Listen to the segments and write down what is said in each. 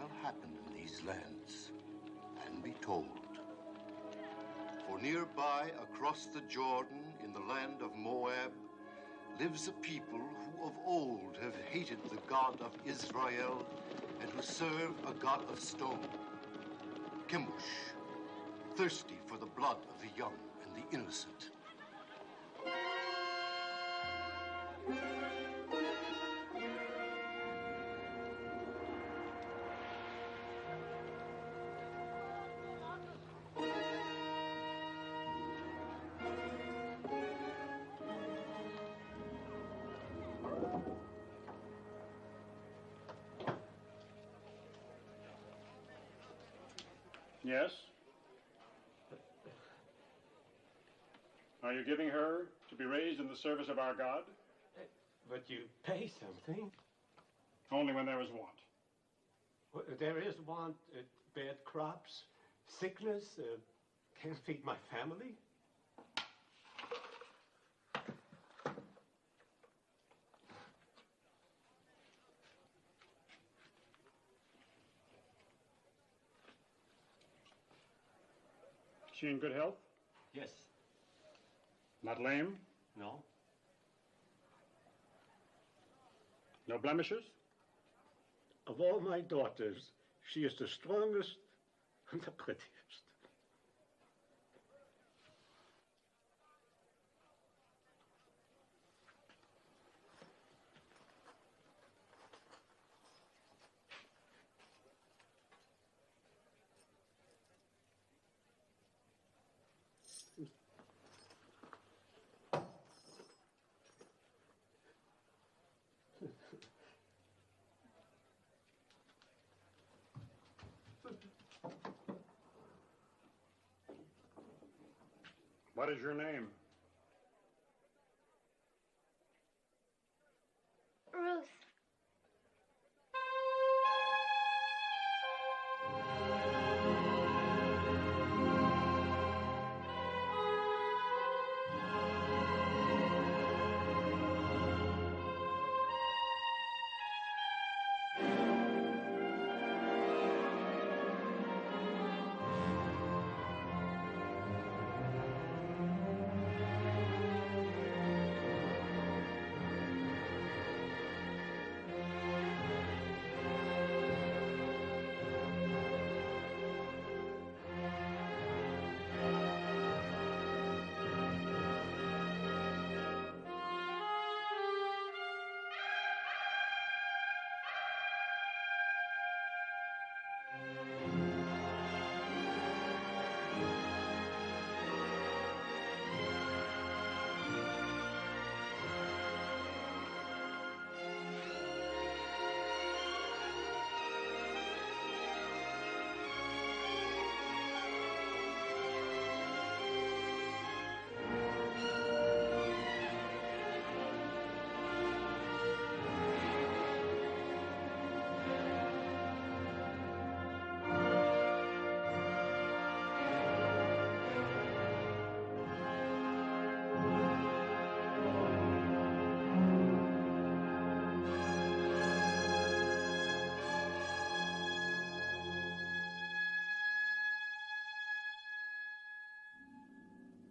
shall happen in these lands and be told. For nearby, across the Jordan, in the land of Moab, lives a people who of old have hated the God of Israel and who serve a God of stone, Chemosh, thirsty for the blood of the young and the innocent. Yes? Are you giving her to be raised in the service of our God? But you pay something. Only when there is want. Well, there is want, bad crops, sickness, can't feed my family. Is she in good health? Yes. Not lame? No. No blemishes? Of all my daughters, she is the strongest and the prettiest. What is your name? Ruth.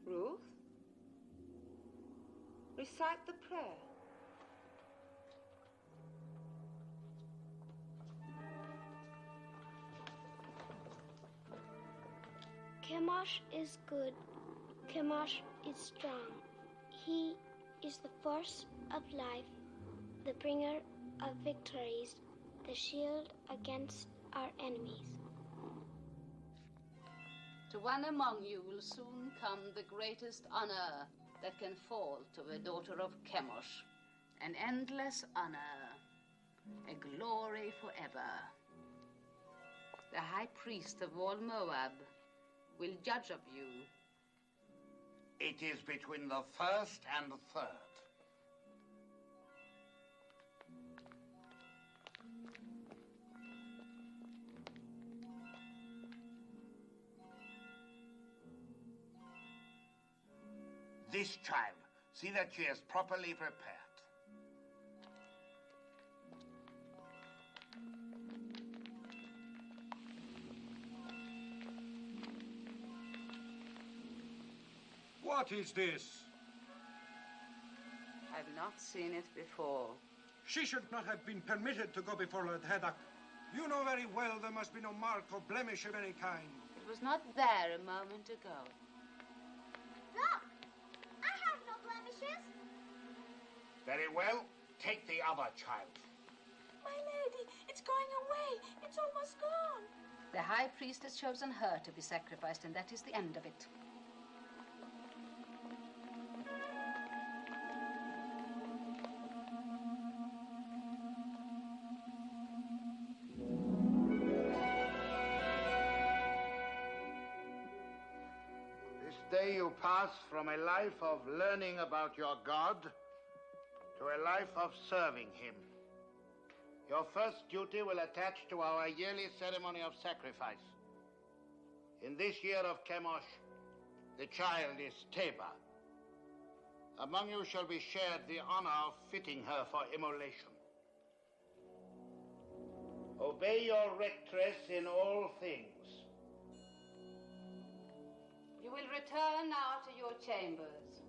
Ruth, recite the prayer. Chemosh is good. Chemosh is strong. He is the force of life, the bringer of victories, the shield against our enemies. To one among you will soon come the greatest honor that can fall to a daughter of Chemosh, an endless honor, a glory forever. The high priest of all Moab will judge of you. It is between the first and the third. This child, see that she is properly prepared. What is this? I've not seen it before. She should not have been permitted to go before Lord Haddock. You know very well there must be no mark or blemish of any kind. It was not there a moment ago. Look! I have no blemishes. Very well. Take the other child. My lady, it's going away. It's almost gone. The high priest has chosen her to be sacrificed, and that is the end of it. This day you pass from a life of learning about your God to a life of serving him. Your first duty will attach to our yearly ceremony of sacrifice. In this year of Chemosh, the child is Teba. Among you shall be shared the honor of fitting her for immolation. Obey your rectress in all things. You will return now to your chambers.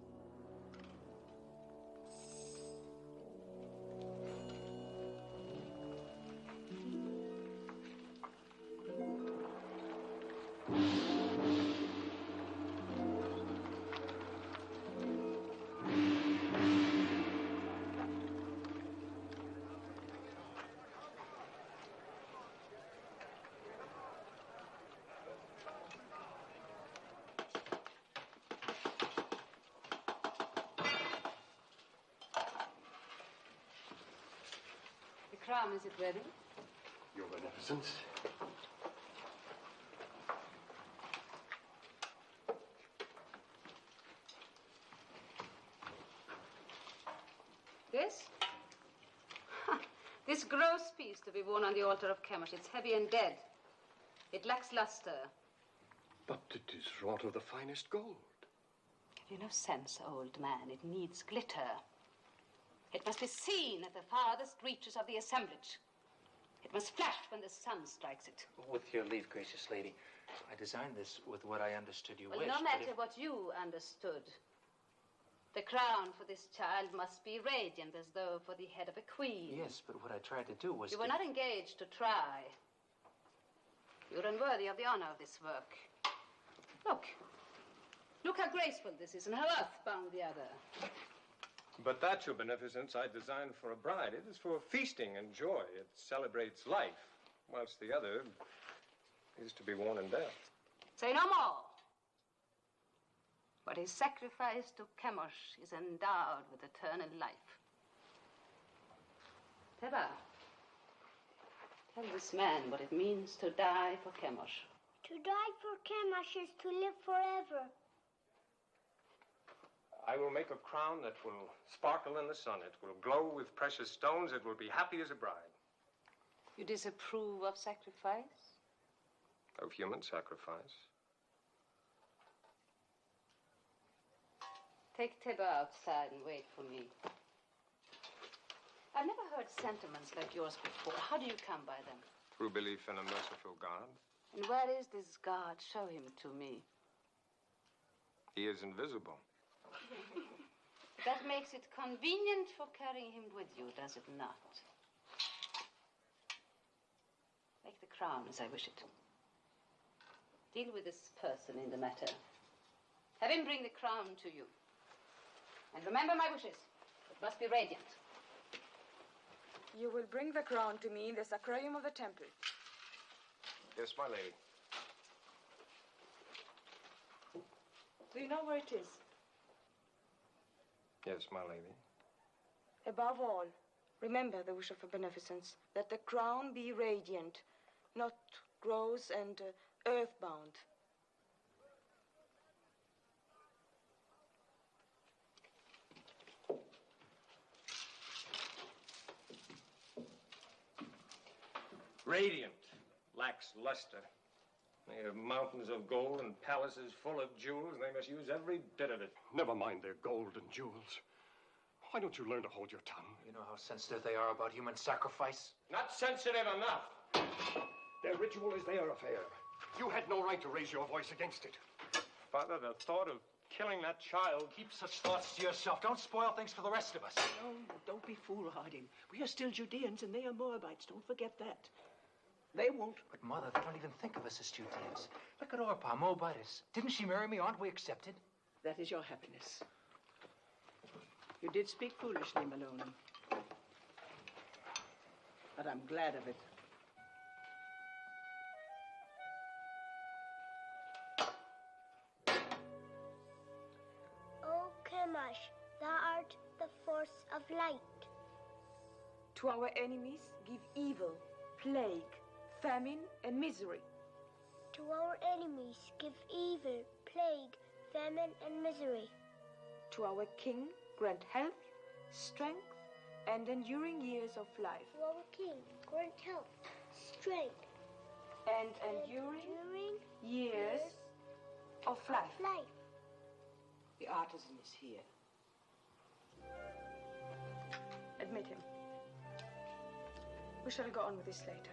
The crown, is it ready? Your Beneficence. This? This gross piece to be worn on the altar of Chemosh. It's heavy and dead. It lacks luster. But it is wrought of the finest gold. Have you no sense, old man? It needs glitter. It must be seen at the farthest reaches of the assemblage. It must flash when the sun strikes it. With your leave, gracious lady, I designed this with what I understood you Well, wished. no matter what you understood. The crown for this child must be radiant, as though for the head of a queen. Yes, but what I tried to do was You were not engaged to try. You're unworthy of the honor of this work. Look. Look how graceful this is and how earthbound the other. But that, Your Beneficence, I designed for a bride. It is for feasting and joy. It celebrates life, whilst the other is to be worn in death. Say no more. What is sacrificed to Chemosh is endowed with eternal life. Teba, tell this man what it means to die for Chemosh. To die for Chemosh is to live forever. I will make a crown that will sparkle in the sun. It will glow with precious stones. It will be happy as a bride. You disapprove of sacrifice? Of human sacrifice. Take Teba outside and wait for me. I've never heard sentiments like yours before. How do you come by them? Through belief in a merciful God. And where is this God? Show him to me. He is invisible. That makes it convenient for carrying him with you, does it not? Make the crown as I wish it. Deal with this person in the matter. Have him bring the crown to you. And remember my wishes. It must be radiant. You will bring the crown to me in the sacrarium of the temple. Yes, my lady. Do you know where it is? Yes, my lady. Above all, remember the wish of a beneficence, that the crown be radiant, not gross and earthbound. Radiant, lacks luster. They have mountains of gold and palaces full of jewels. They must use every bit of it. Never mind their gold and jewels. Why don't you learn to hold your tongue? You know how sensitive they are about human sacrifice? Not sensitive enough. Their ritual is their affair. You had no right to raise your voice against it. Father, the thought of killing that child. Keep such thoughts to yourself. Don't spoil things for the rest of us. No, don't be foolhardy. We are still Judeans and they are Moabites. Don't forget that. They won't. But, Mother, they don't even think of us as Judeans. Look at Orpah, Moabitess. Didn't she marry me? Aren't we accepted? That is your happiness. You did speak foolishly, Maloney. But I'm glad of it. O Chemosh, thou art the force of light. To our enemies, give evil, plague, famine, and misery. To our enemies give evil, plague, famine, and misery. To our king, grant health, strength, and enduring years of life. To our king, grant health, strength, And enduring years of life. The artisan is here. Admit him. We shall go on with this later.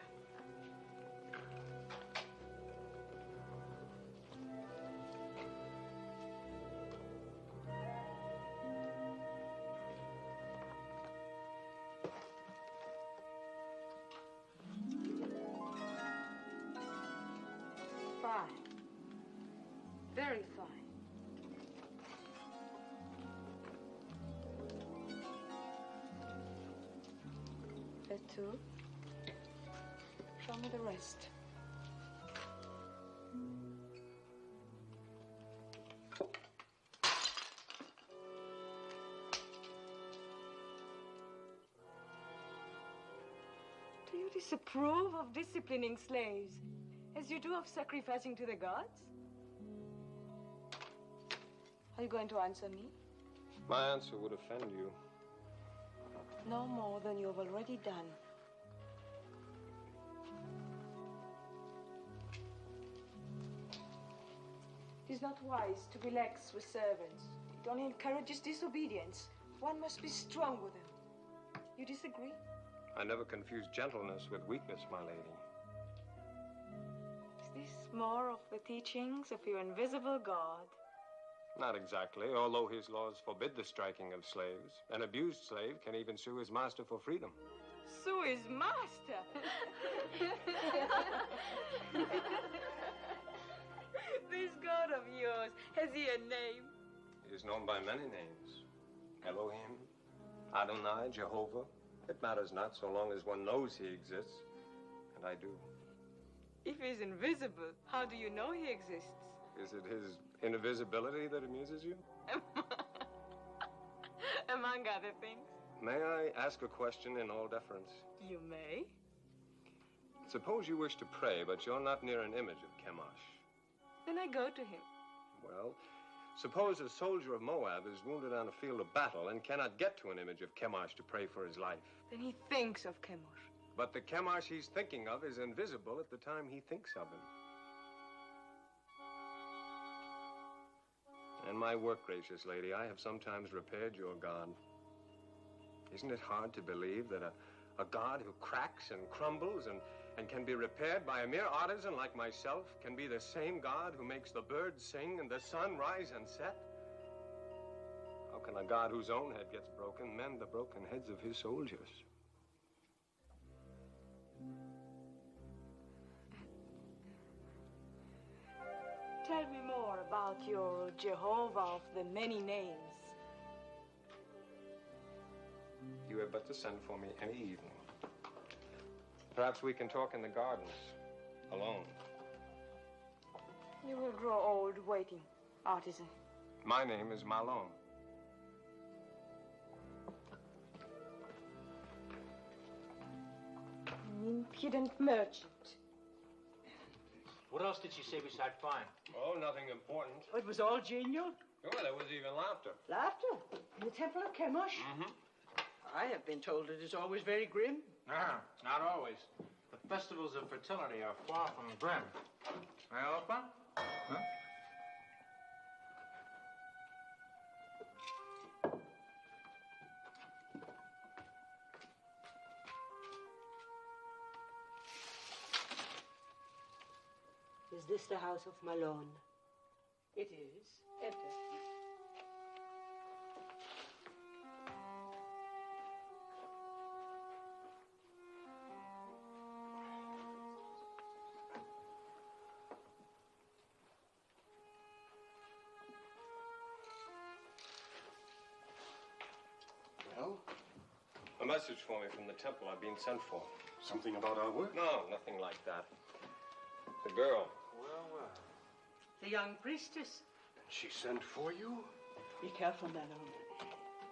Fine. Very fine. Two. Show me the rest. Do you disapprove of disciplining slaves as you do of sacrificing to the gods? Are you going to answer me? My answer would offend you. No more than you have already done. It is not wise to be lax with servants. It only encourages disobedience. One must be strong with them. You disagree? I never confuse gentleness with weakness, my lady. Is this more of the teachings of your invisible God? Not exactly, although his laws forbid the striking of slaves. An abused slave can even sue his master for freedom. Sue his master! This God of yours, has he a name? He is known by many names. Elohim, Adonai, Jehovah. It matters not so long as one knows he exists. And I do. If he's invisible, how do you know he exists? Is it his invisibility that amuses you? Among other things. May I ask a question in all deference? You may. Suppose you wish to pray, but you're not near an image of Chemosh. Then I go to him. Well, suppose a soldier of Moab is wounded on a field of battle and cannot get to an image of Chemosh to pray for his life. Then he thinks of Chemosh. But the Chemosh he's thinking of is invisible at the time he thinks of him. In my work, gracious lady, I have sometimes repaired your God. Isn't it hard to believe that a God who cracks and crumbles and can be repaired by a mere artisan like myself can be the same God who makes the birds sing and the sun rise and set? How can a God whose own head gets broken mend the broken heads of his soldiers? Tell me more about your Jehovah of the many names. You have but to send for me any evening. Perhaps we can talk in the gardens, alone. You will grow old waiting, artisan. My name is Malone. An impudent merchant. What else did she say beside fine? Oh, nothing important. It was all genial. Oh, there was even laughter. Laughter? In the temple of Chemosh? Mm-hmm. I have been told it is always very grim. Not always. The festivals of fertility are far from grim. Well, Orpah? Huh? Is this the house of Malone? It is. Enter. message for me from the temple. I've been sent for. Something about our work? No, nothing like that. The girl. Well. The young priestess. She sent for you? Be careful, Malone.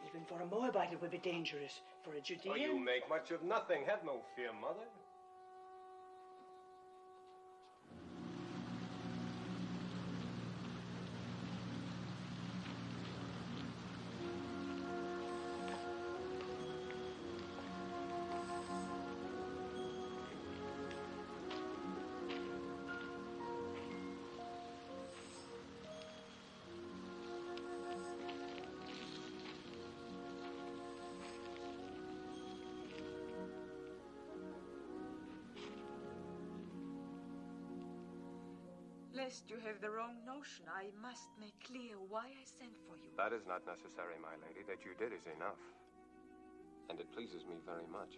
Even for a Moabite, it would be dangerous. For a Judean... Oh, you make much of nothing. Have no fear, Mother. Lest you have the wrong notion, I must make clear why I sent for you. That is not necessary, my lady. That you did is enough. And it pleases me very much.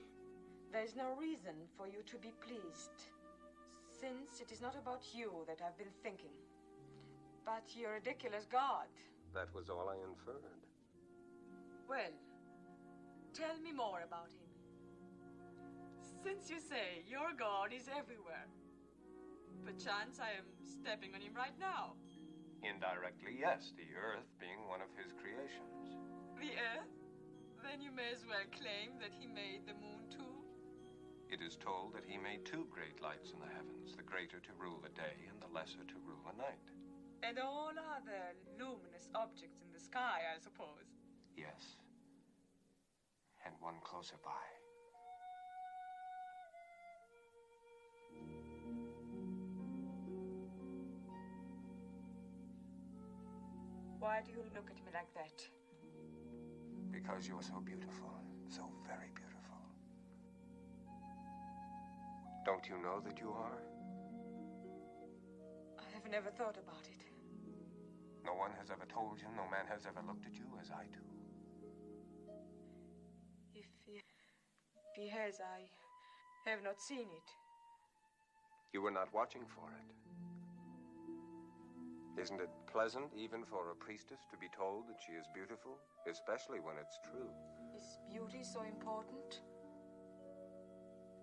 There's no reason for you to be pleased, since it is not about you that I've been thinking, but your ridiculous god. That was all I inferred. Well, tell me more about him. Since you say your god is everywhere, perchance I am stepping on him right now. Indirectly, yes, the earth being one of his creations. The earth? Then you may as well claim that he made the moon too. It is told that he made two great lights in the heavens, the greater to rule the day and the lesser to rule the night. And all other luminous objects in the sky, I suppose. Yes. And one closer by. Why do you look at me like that? Because you're so beautiful, so very beautiful. Don't you know that you are? I have never thought about it. No one has ever told you, no man has ever looked at you as I do. If he has, I have not seen it. You were not watching for it. Isn't it pleasant, even for a priestess, to be told that she is beautiful, especially when it's true? Is beauty so important?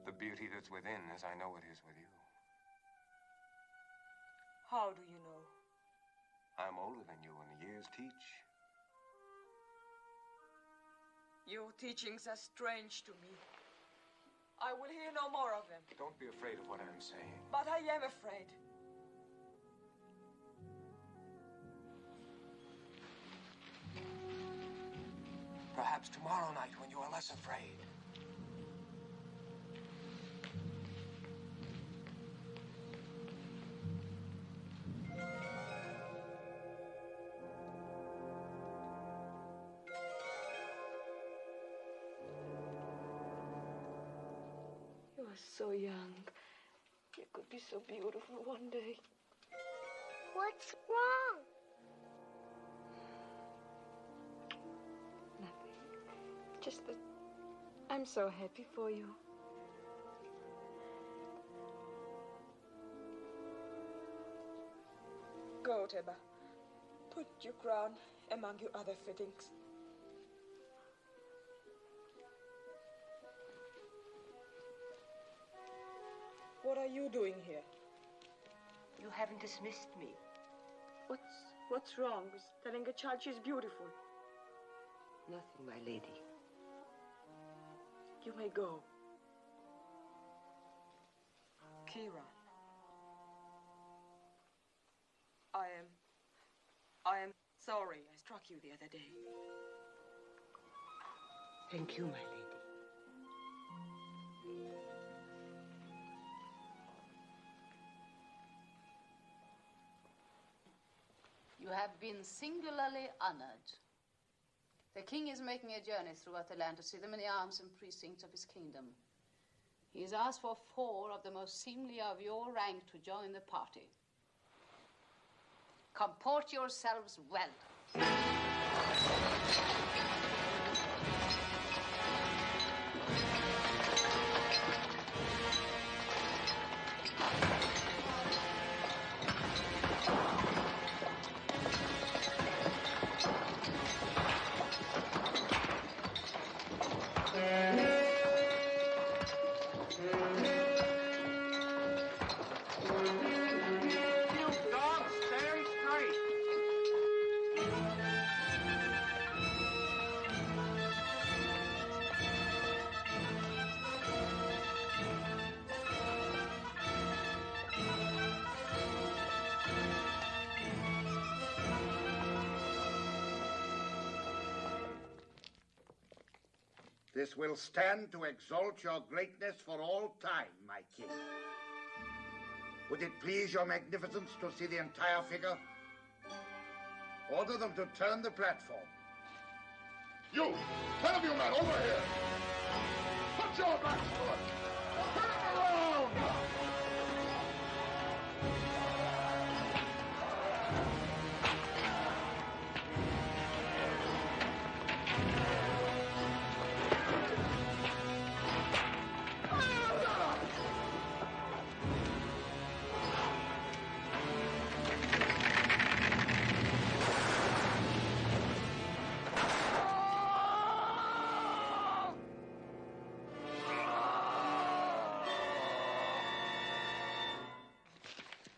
The beauty that's within, as I know it is with you. How do you know? I'm older than you, and the years teach. Your teachings are strange to me. I will hear no more of them. Don't be afraid of what I'm saying. But I am afraid. Perhaps tomorrow night, when you are less afraid. You are so young. You could be so beautiful one day. What's wrong? Just that I'm so happy for you. Go, Teba. Put your crown among your other fittings. What are you doing here? You haven't dismissed me. What's wrong with telling a child she's beautiful? Nothing, my lady. You may go. Kira. I am sorry I struck you the other day. Thank you, my lady. You have been singularly honored. The king is making a journey throughout the land to see the many arms and precincts of his kingdom. He has asked for 4 of the most seemly of your rank to join the party. Comport yourselves well. this will stand to exalt your greatness for all time, my king. Would it please your magnificence to see the entire figure? Order them to turn the platform. You, 10 of you men, over here! Put your backs to it! Turn it around!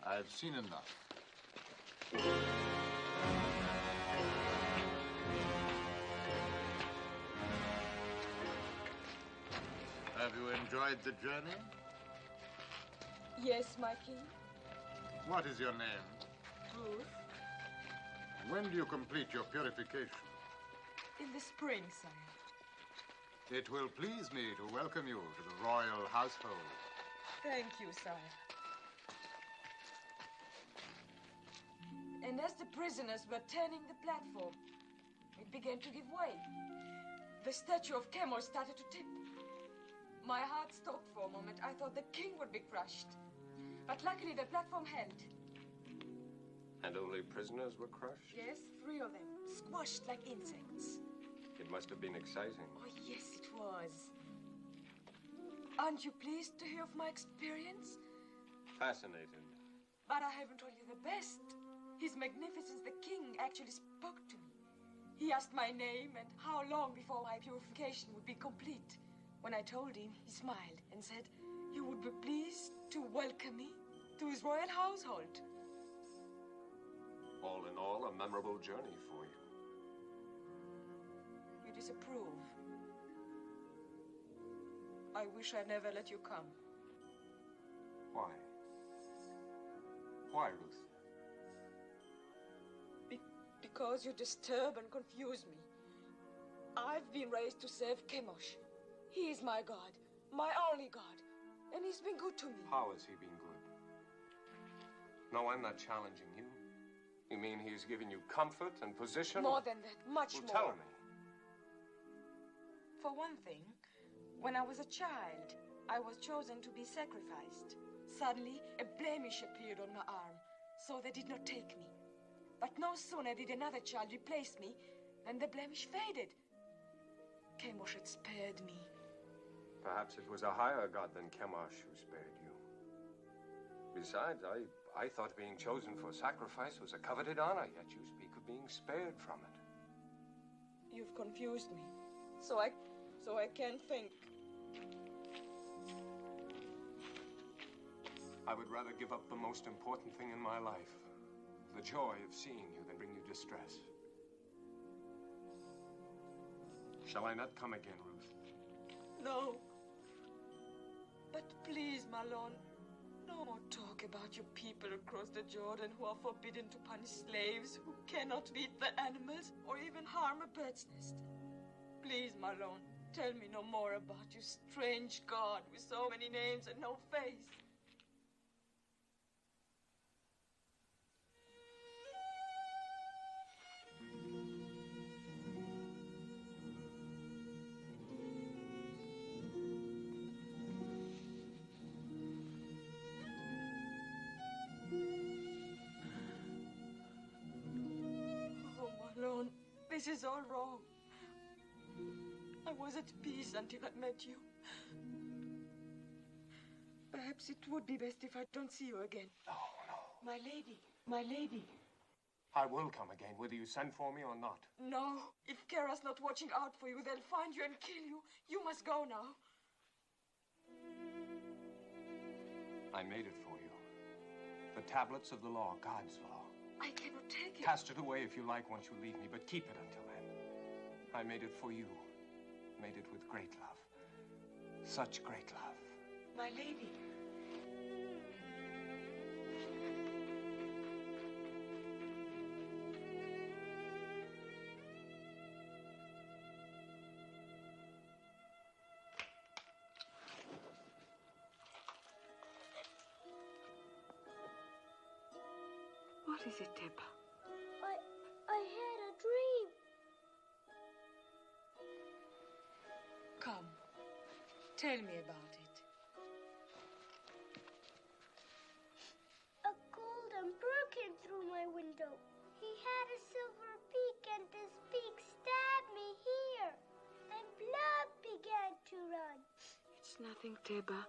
I've seen enough. Have you enjoyed the journey? Yes, my king. What is your name? Ruth. When do you complete your purification? In the spring, sire. It will please me to welcome you to the royal household. Thank you, sire. And as the prisoners were turning the platform, it began to give way. The statue of Chemosh started to tip. My heart stopped for a moment. I thought the king would be crushed. But luckily the platform held. And only prisoners were crushed? Yes, 3 of them, squashed like insects. It must have been exciting. Oh, yes, it was. Aren't you pleased to hear of my experience? Fascinated. But I haven't told you the best. His Magnificence the King actually spoke to me. He asked my name and how long before my purification would be complete. When I told him, he smiled and said he would be pleased to welcome me to his royal household. All in all, a memorable journey for you. You disapprove. I wish I'd never let you come. Why? Why, Ruth? Because you disturb and confuse me. I've been raised to serve Chemosh. He is my God, my only God, and he's been good to me. How has he been good? No, I'm not challenging you. You mean he's given you comfort and position? More than that, much well, more. Tell me. For one thing, when I was a child, I was chosen to be sacrificed. Suddenly, a blemish appeared on my arm, so they did not take me. But no sooner did another child replace me than the blemish faded. Chemosh had spared me. Perhaps it was a higher god than Chemosh who spared you. Besides, I thought being chosen for sacrifice was a coveted honor, yet you speak of being spared from it. You've confused me, so I can't think. I would rather give up the most important thing in my life, the joy of seeing you, than bring you distress. Shall I not come again, Ruth? No. But please, Malone, no more talk about your people across the Jordan who are forbidden to punish slaves, who cannot beat the animals or even harm a bird's nest. Please, Malone, tell me no more about your strange God with so many names and no face. This is all wrong. I was at peace until I met you. Perhaps it would be best if I don't see you again. No. My lady. I will come again, whether you send for me or not. No. If Kara's not watching out for you, they'll find you and kill you. You must go now. I made it for you. The tablets of the law, God's law. I cannot take it. Cast it away if you like once you leave me, but keep it until then. I made it for you. Made it with great love. Such great love. My lady. What is it, Teba? I had a dream. Come, tell me about it. A golden bird came through my window. He had a silver beak, and this beak stabbed me here. And blood began to run. It's nothing, Teba.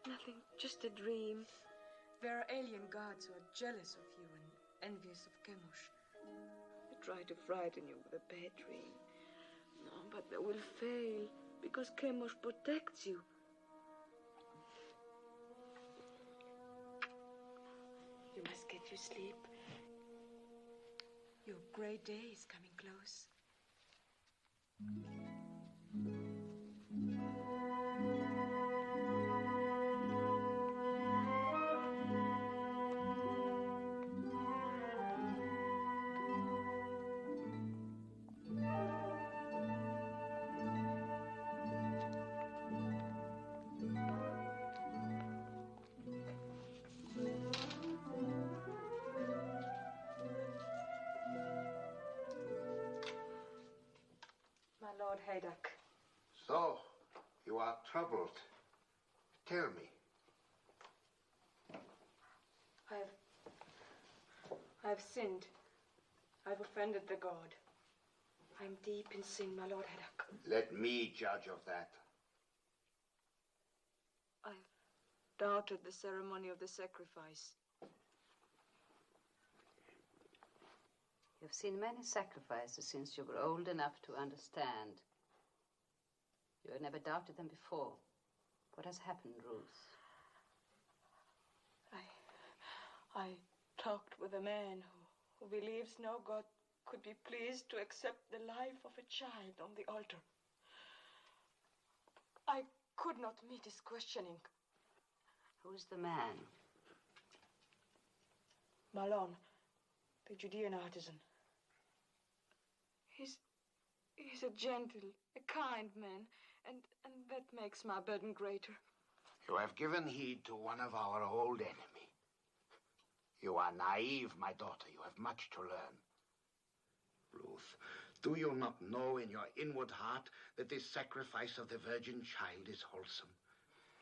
Nothing, just a dream. There are alien gods who are jealous of you and envious of Chemosh. They try to frighten you with a bad dream. No, but they will fail because Chemosh protects you. You must get your sleep. Your great day is coming close. My Lord Haydock. So, you are troubled. Tell me. I've sinned. I've offended the god. I'm deep in sin, my Lord Haydock. Let me judge of that. I've doubted the ceremony of the sacrifice. You've seen many sacrifices since you were old enough to understand. You had never doubted them before. What has happened, Ruth? I talked with a man who believes no God could be pleased to accept the life of a child on the altar. I could not meet his questioning. Who's the man? Malon, the Judean artisan. He's a gentle, a kind man, and that makes my burden greater. You have given heed to one of our old enemy. You are naive, my daughter. You have much to learn. Ruth, do you not know in your inward heart that this sacrifice of the virgin child is wholesome?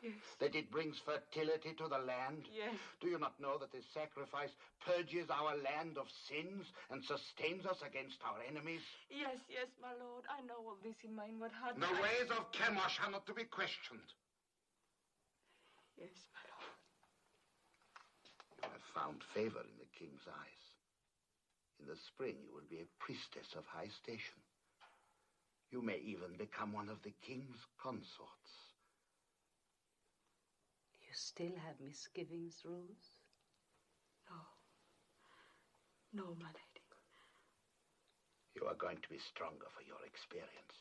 Yes. That it brings fertility to the land? Yes. Do you not know that this sacrifice purges our land of sins and sustains us against our enemies? Yes, my Lord. I know all this in my inward heart. The ways of Chemosh are not to be questioned. Yes, my Lord. You have found favor in the king's eyes. In the spring, you will be a priestess of high station. You may even become one of the king's consorts. You still have misgivings, Ruth? No, my lady. You are going to be stronger for your experience.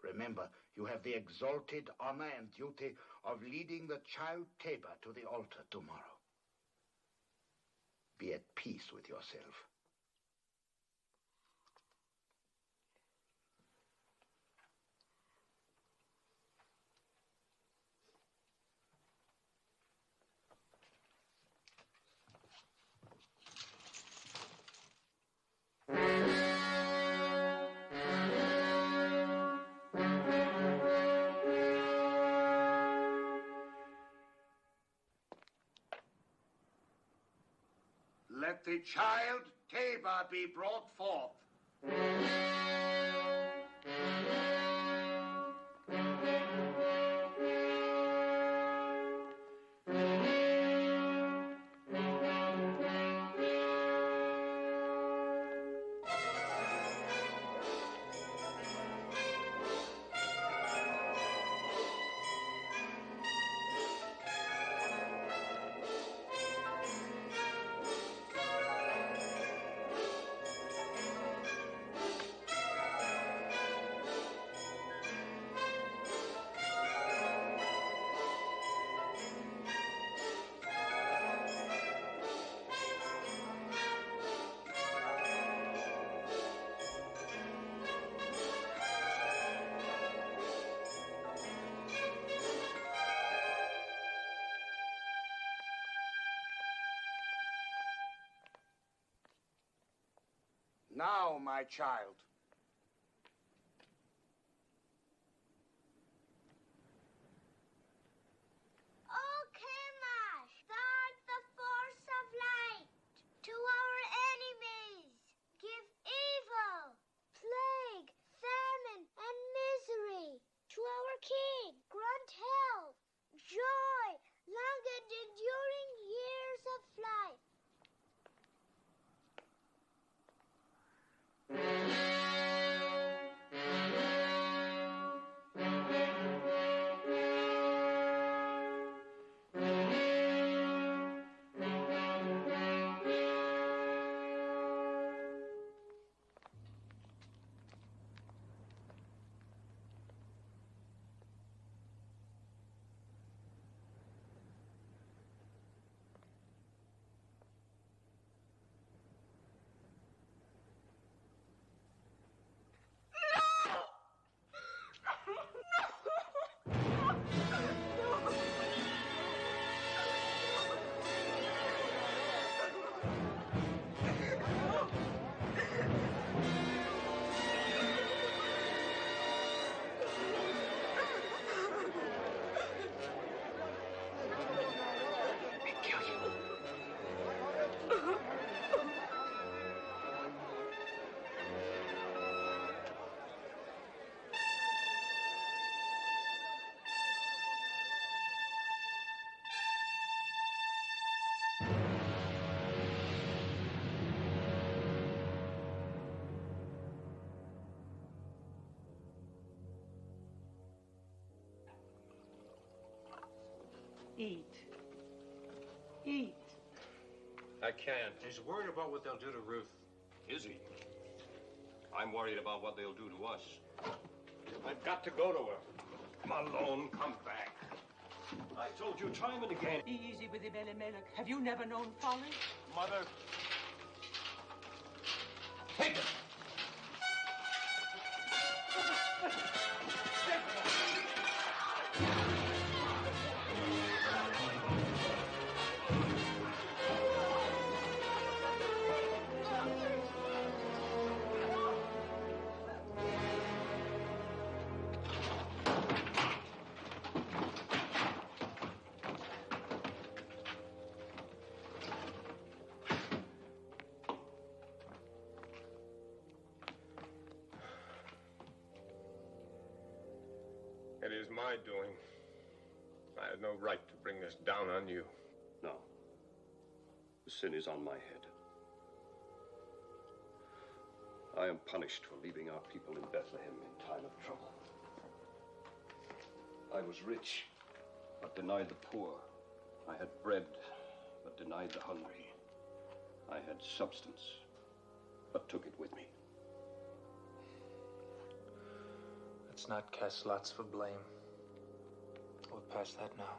Remember, you have the exalted honor and duty of leading the child Teba to the altar tomorrow. Be at peace with yourself. Let the child Teba be brought forth. Now, my child. Oh, Kemash, guard the force of light to our enemies. Give evil, plague, famine, and misery to our king. Grant health, joy, long and enduring years of life. Eat. Eat. I can't. He's worried about what they'll do to Ruth. Is he? I'm worried about what they'll do to us. I've got to go to her. Malone, come back. I told you time and again. Easy with him, Elimelech. Have you never known folly? Mother. Take it! It is my doing. I had no right to bring this down on you. No. The sin is on my head. I am punished for leaving our people in Bethlehem in time of trouble. I was rich, but denied the poor. I had bread, but denied the hungry. I had substance, but took it with me. Let's not cast lots for blame. We're past that now.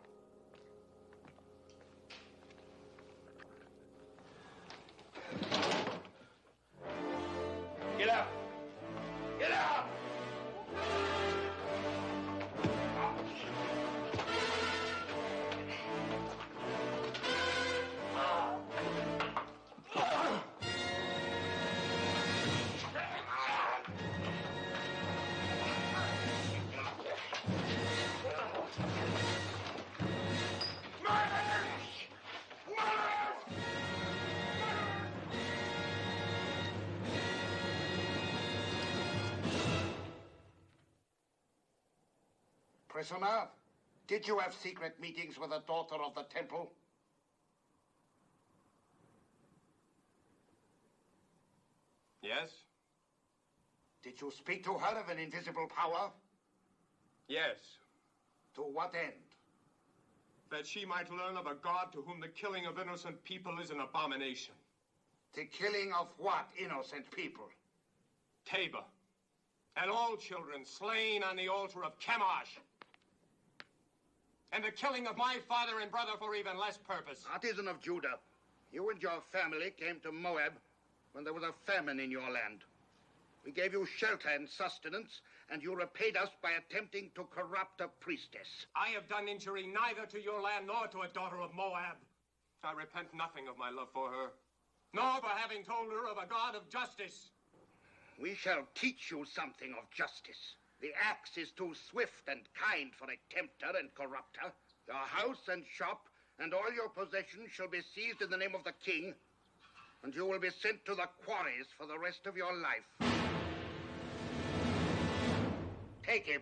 Get out! Get out! Prisoner, did you have secret meetings with a daughter of the temple? Yes? Did you speak to her of an invisible power? Yes. To what end? That she might learn of a God to whom the killing of innocent people is an abomination. The killing of what innocent people? Tabor. And all children slain on the altar of Chemosh. And the killing of my father and brother for even less purpose. Artisan of Judah, you and your family came to Moab when there was a famine in your land. We gave you shelter and sustenance, and you repaid us by attempting to corrupt a priestess. I have done injury neither to your land nor to a daughter of Moab. I repent nothing of my love for her, nor for having told her of a God of justice. We shall teach you something of justice. The axe is too swift and kind for a tempter and corrupter. Your house and shop and all your possessions shall be seized in the name of the king, and you will be sent to the quarries for the rest of your life. Take him.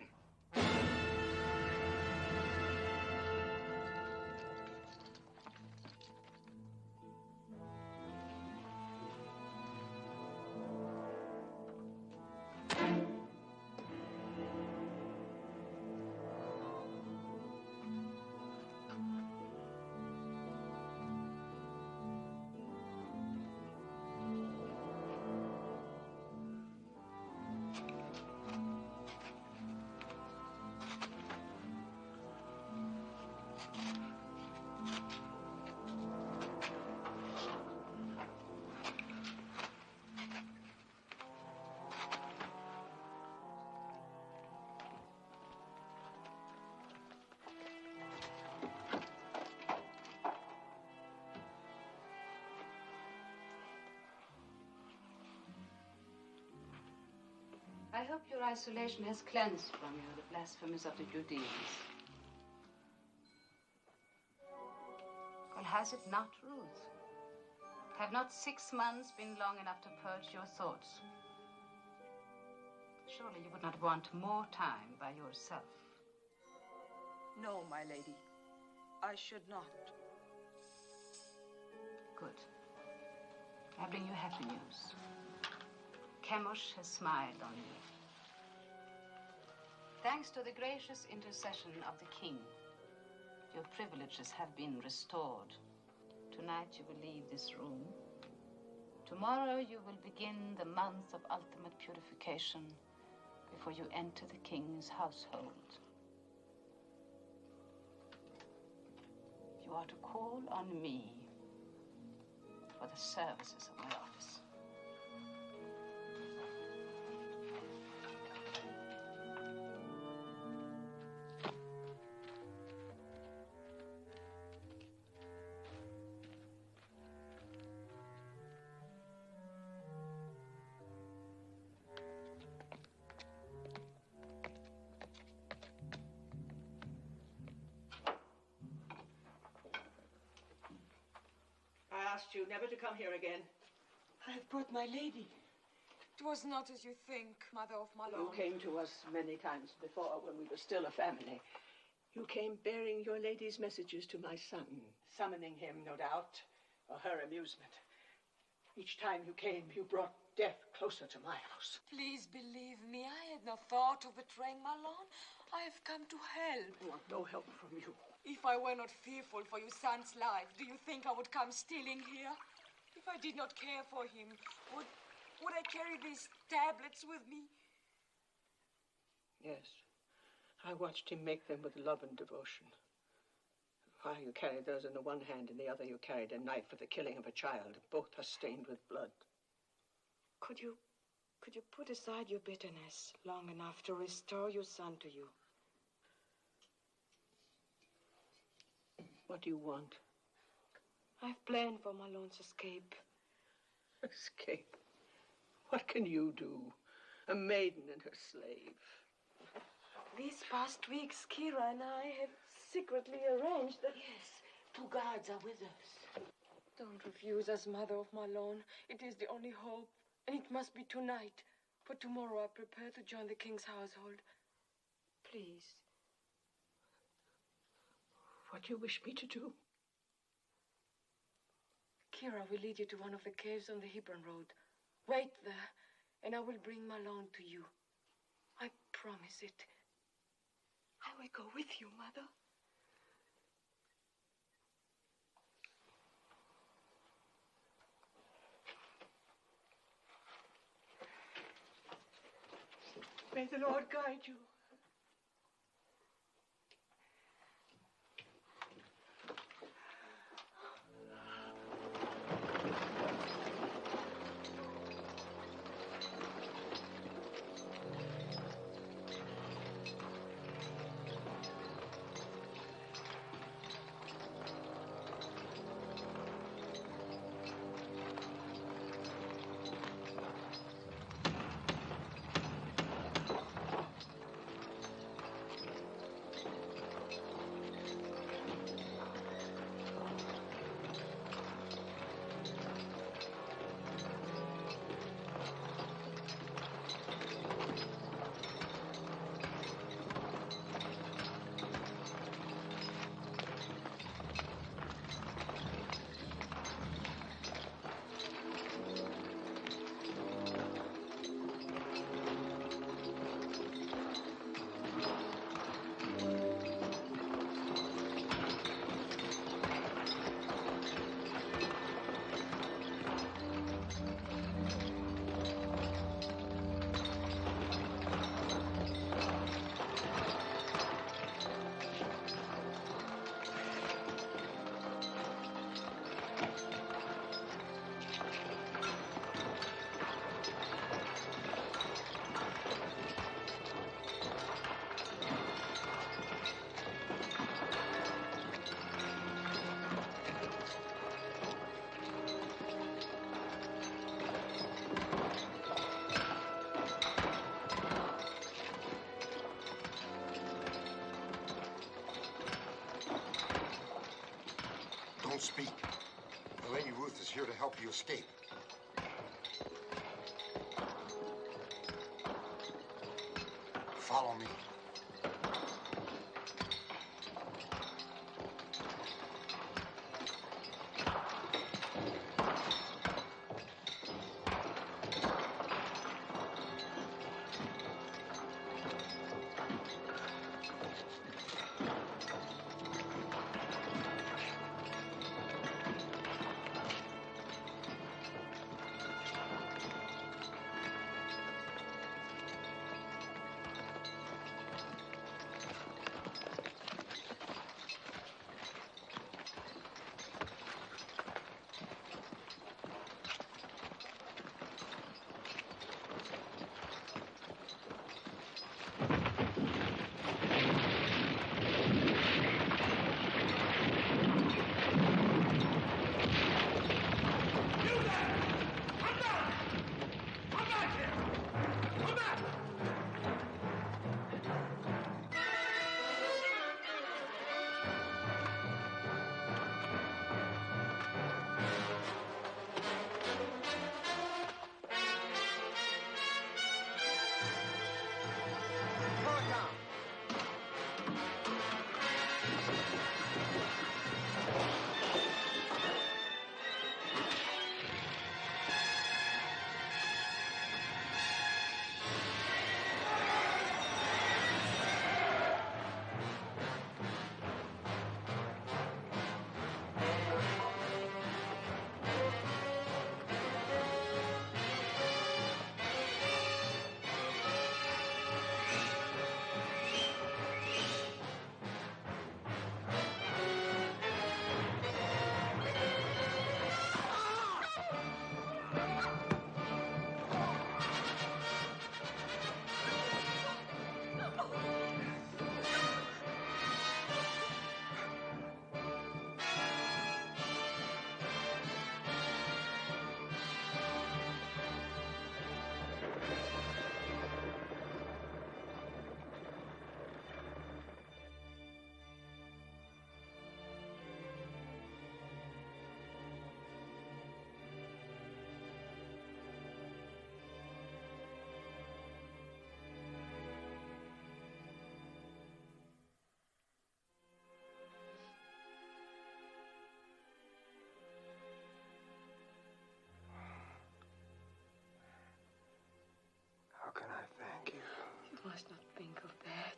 I hope your isolation has cleansed from you the blasphemies of the Judeans. Well, has it not, Ruth? Have not 6 months been long enough to purge your thoughts? Surely you would not want more time by yourself. No, my lady. I should not. Good. I bring you happy news. Chemosh has smiled on you. Thanks to the gracious intercession of the king, your privileges have been restored. Tonight you will leave this room. Tomorrow you will begin the month of ultimate purification before you enter the king's household. You are to call on me for the services of my office. I asked you never to come here again. I have brought my lady. It was not as you think, Mother of Malone. You came to us many times before when we were still a family. You came bearing your lady's messages to my son, summoning him, no doubt, for her amusement. Each time you came, you brought death closer to my house. Please believe me, I had no thought of betraying Malone. I have come to help. I want no help from you. If I were not fearful for your son's life, do you think I would come stealing here? If I did not care for him, would I carry these tablets with me? Yes. I watched him make them with love and devotion. While you carried those in the one hand, in the other you carried a knife for the killing of a child. Both are stained with blood. Could you put aside your bitterness long enough to restore your son to you? What do you want? I've planned for Malone's escape. Escape? What can you do? A maiden and her slave. These past weeks, Kira and I have secretly arranged that... Yes, 2 guards are with us. Don't refuse us, Mother of Malone. It is the only hope, and it must be tonight. For tomorrow I prepare to join the king's household. Please. What do you wish me to do? Kira will lead you to one of the caves on the Hebron Road. Wait there, and I will bring Malone to you. I promise it. I will go with you, Mother. May the Lord guide you. Speak. The Lady Ruth is here to help you escape. Follow me. How can I thank you? You must not think of that.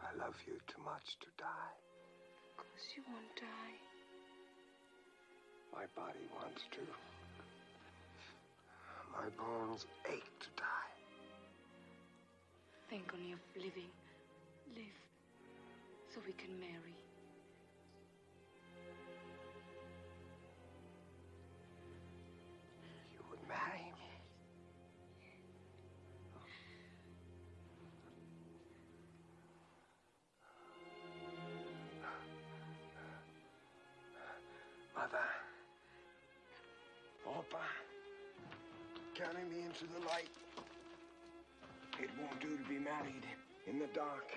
I love you too much to die. Of course you won't die. My body wants to. My bones ache to die. Think only of living. Live. So we can marry. You would marry me? Mother. Papa. Carry me into the light. It won't do to be married in the dark.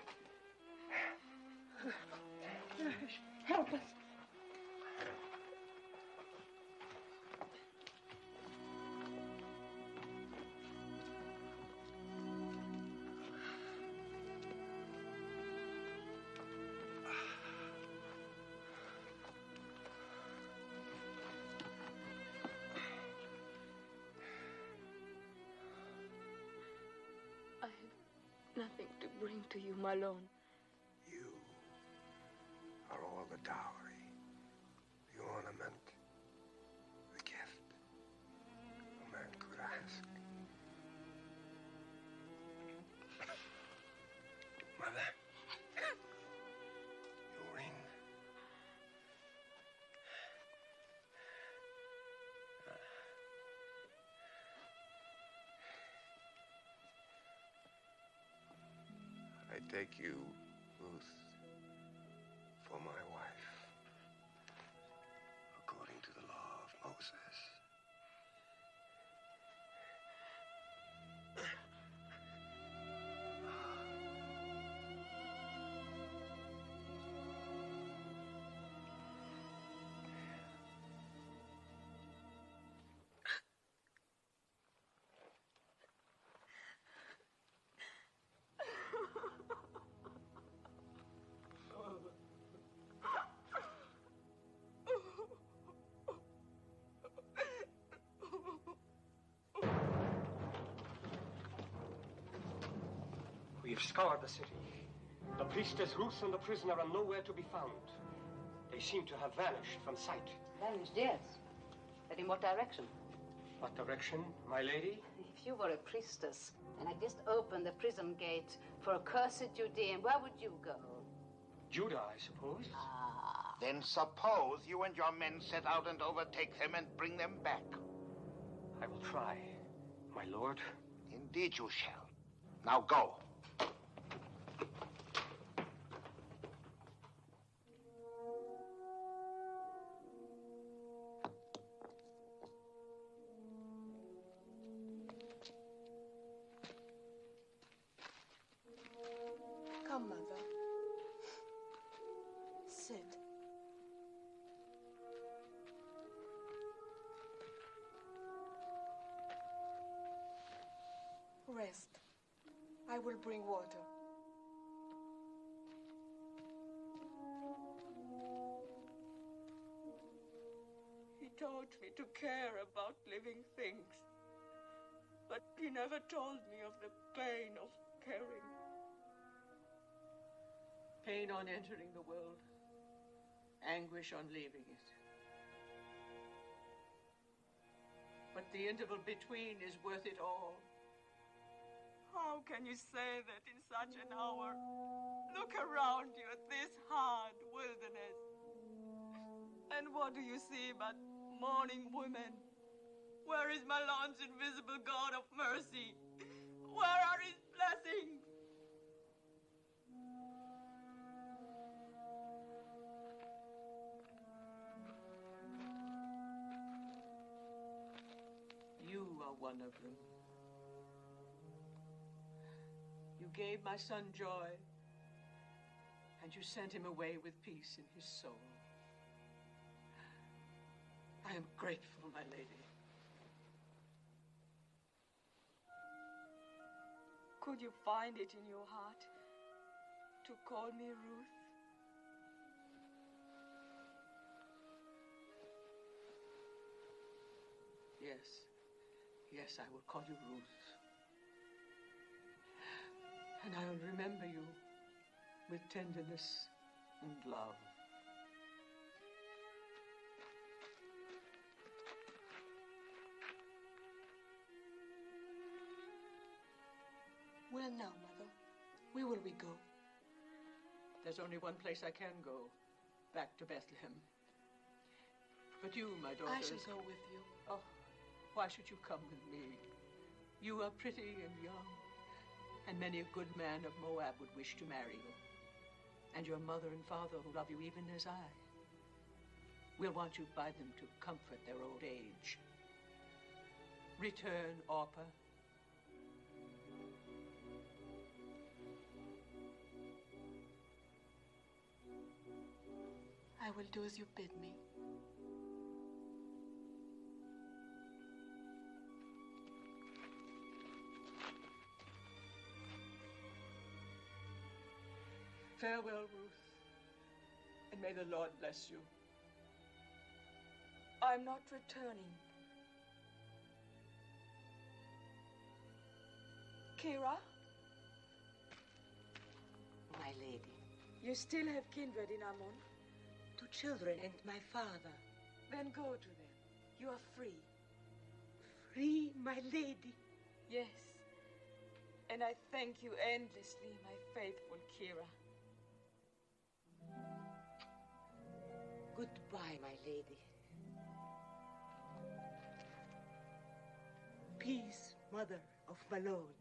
Help us. I have nothing to bring to you, Malone. You are all the dowry, the ornament, the gift a man could ask. Mother, your ring. I take you, Ruth, for my wife, according to the law of Moses. We have scoured the city. The priestess Ruth and the prisoner are nowhere to be found. They seem to have vanished from sight. Vanished, yes. But in what direction? What direction, my lady? If you were a priestess and had just opened the prison gate for a cursed Judean, where would you go? Judah, I suppose. Ah. Then suppose you and your men set out and overtake them and bring them back. I will try, my lord. Indeed you shall. Now go. Come, Mother. Sit. Rest. I will bring water. He taught me to care about living things, but he never told me of the pain of caring. Pain on entering the world, anguish on leaving it. But the interval between is worth it all. How can you say that in such an hour? Look around you at this hard wilderness. And what do you see but mourning women? Where is my Lord's invisible God of mercy? Where are his blessings? You are one of them. You gave my son joy, and you sent him away with peace in his soul. I am grateful, my lady. Could you find it in your heart to call me Ruth? Yes. Yes, I will call you Ruth. And I will remember you with tenderness and love. Where now, Mother? Where will we go? There's only one place I can go, back to Bethlehem. But you, my daughter... I shall go with you. Oh, why should you come with me? You are pretty and young, and many a good man of Moab would wish to marry you. And your mother and father who love you even as I will want you by them to comfort their old age. Return, Orpah. I will do as you bid me. Farewell, Ruth, and may the Lord bless you. I'm not returning. Kira? My lady. You still have kindred in Ammon? 2 children and my father. Then go to them. You are free. Free, my lady? Yes. And I thank you endlessly, my faithful Kira. Goodbye, my lady. Peace, mother of Malone.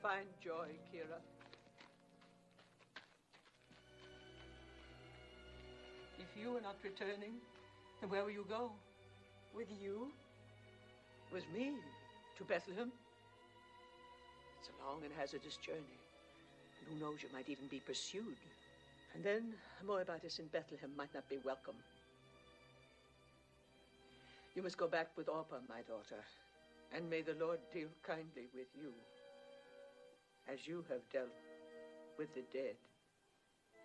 Find joy, Kira. If you are not returning, then where will you go? With you? With me? To Bethlehem? It's a long and hazardous journey. And who knows, you might even be pursued. And then a Moabitess in Bethlehem might not be welcome. You must go back with Orpah, my daughter. And may the Lord deal kindly with you, as you have dealt with the dead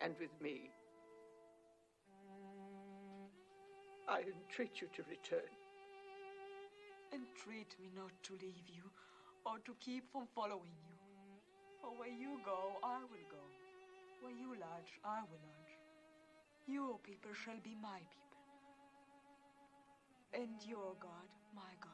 and with me. I entreat you to return. Entreat me not to leave you or to keep from following you. For where you go, I will go. Where you lodge, I will lodge. Your people shall be my people. And your God, my God.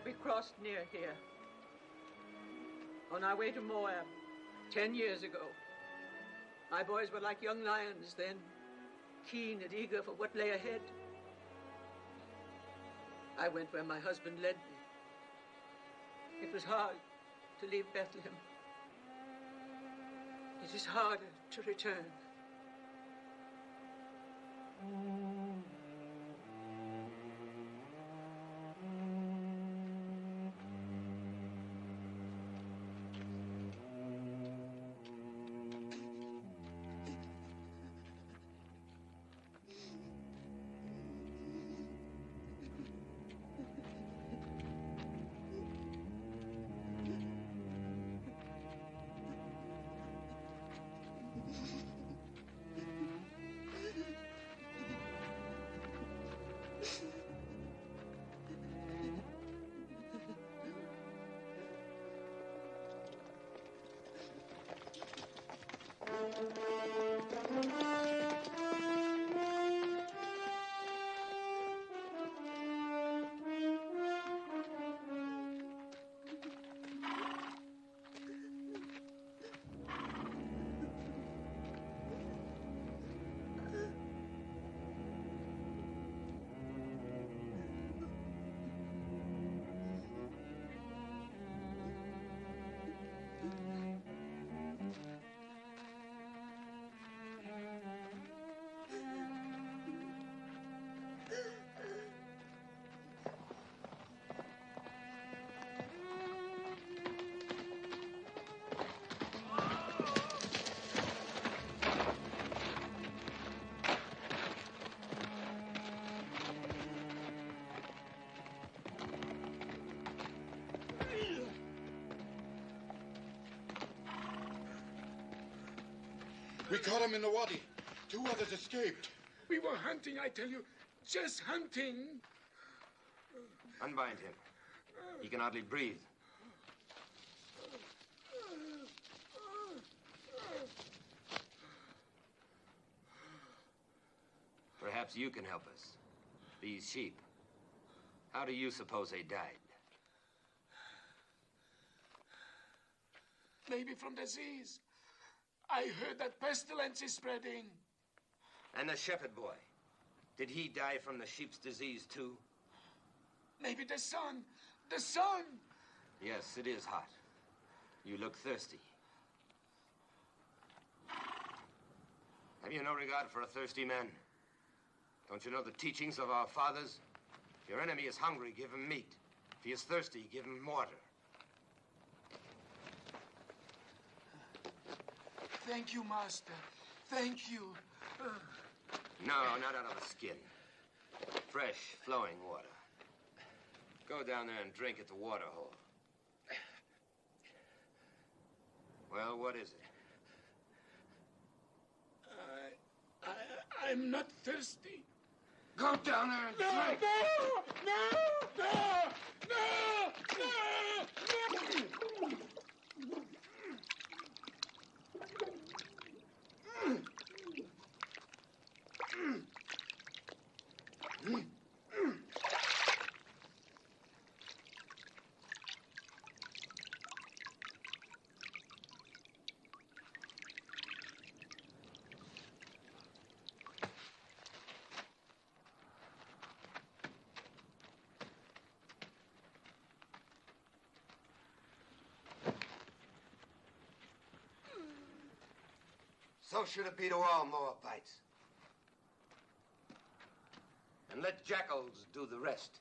We crossed near here, on our way to Moab, 10 years ago. My boys were like young lions then, keen and eager for what lay ahead. I went where my husband led me. It was hard to leave Bethlehem. It is harder to return. We caught him in the wadi. 2 others escaped. We were hunting, I tell you. Just hunting. Unbind him. He can hardly breathe. Perhaps you can help us. These sheep. How do you suppose they died? Maybe from disease. I heard that pestilence is spreading. And the shepherd boy. Did he die from the sheep's disease, too? Maybe the sun. The sun! Yes, it is hot. You look thirsty. Have you no regard for a thirsty man? Don't you know the teachings of our fathers? If your enemy is hungry, give him meat. If he is thirsty, give him water. Thank you, Master. Thank you. No, not out of the skin. Fresh, flowing water. Go down there and drink at the water hole. Well, what is it? I'm not thirsty. Go down there and drink. No! So should it be to all Moabites. And let jackals do the rest.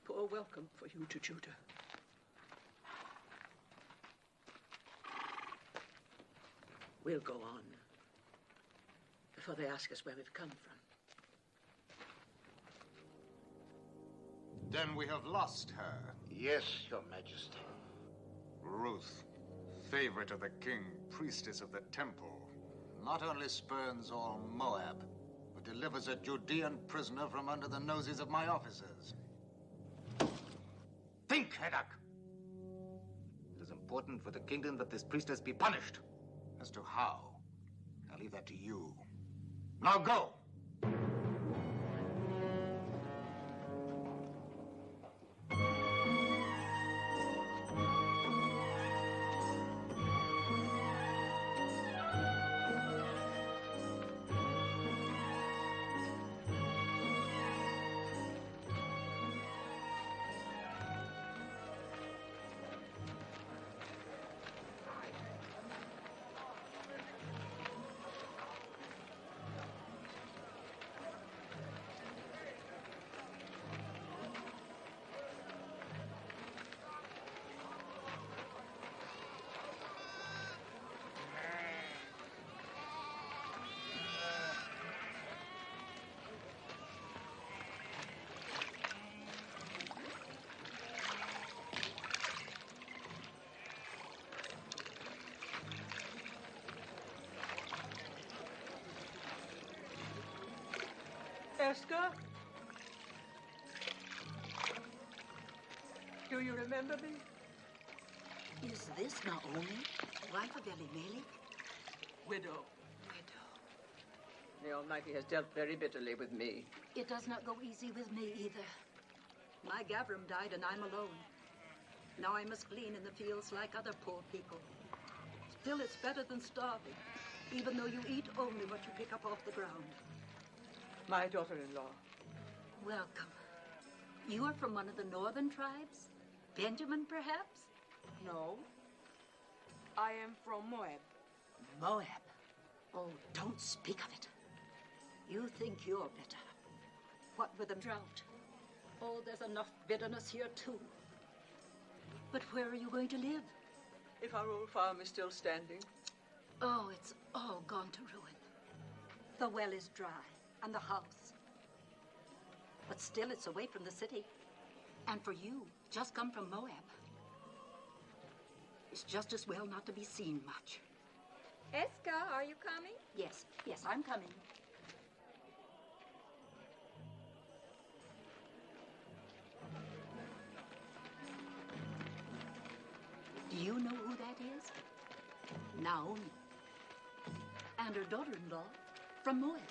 Poor welcome for you to Judah. We'll go on before they ask us where we've come from. Then we have lost her. Yes, Your Majesty. Ruth, favorite of the king, priestess of the temple, not only spurns all Moab, but delivers a Judean prisoner from under the noses of my officers. Think, Heddak! It is important for the kingdom that this priestess be punished. As to how, I'll leave that to you. Now go! Esther? Do you remember me? Is this Naomi, wife of Elimelech? Widow. The Almighty has dealt very bitterly with me. It does not go easy with me either. My Gavram died and I'm alone. Now I must glean in the fields like other poor people. Still, it's better than starving, even though you eat only what you pick up off the ground. My daughter-in-law. Welcome. You are from one of the northern tribes? Benjamin, perhaps? No. I am from Moab. Moab? Oh, don't speak of it. You think you're better. What with the drought? Oh, there's enough bitterness here, too. But where are you going to live? If our old farm is still standing. Oh, it's all gone to ruin. The well is dry, and the house. But still, it's away from the city. And for you, just come from Moab. It's just as well not to be seen much. Eska, are you coming? Yes, I'm coming. Do you know who that is? Naomi. And her daughter-in-law from Moab.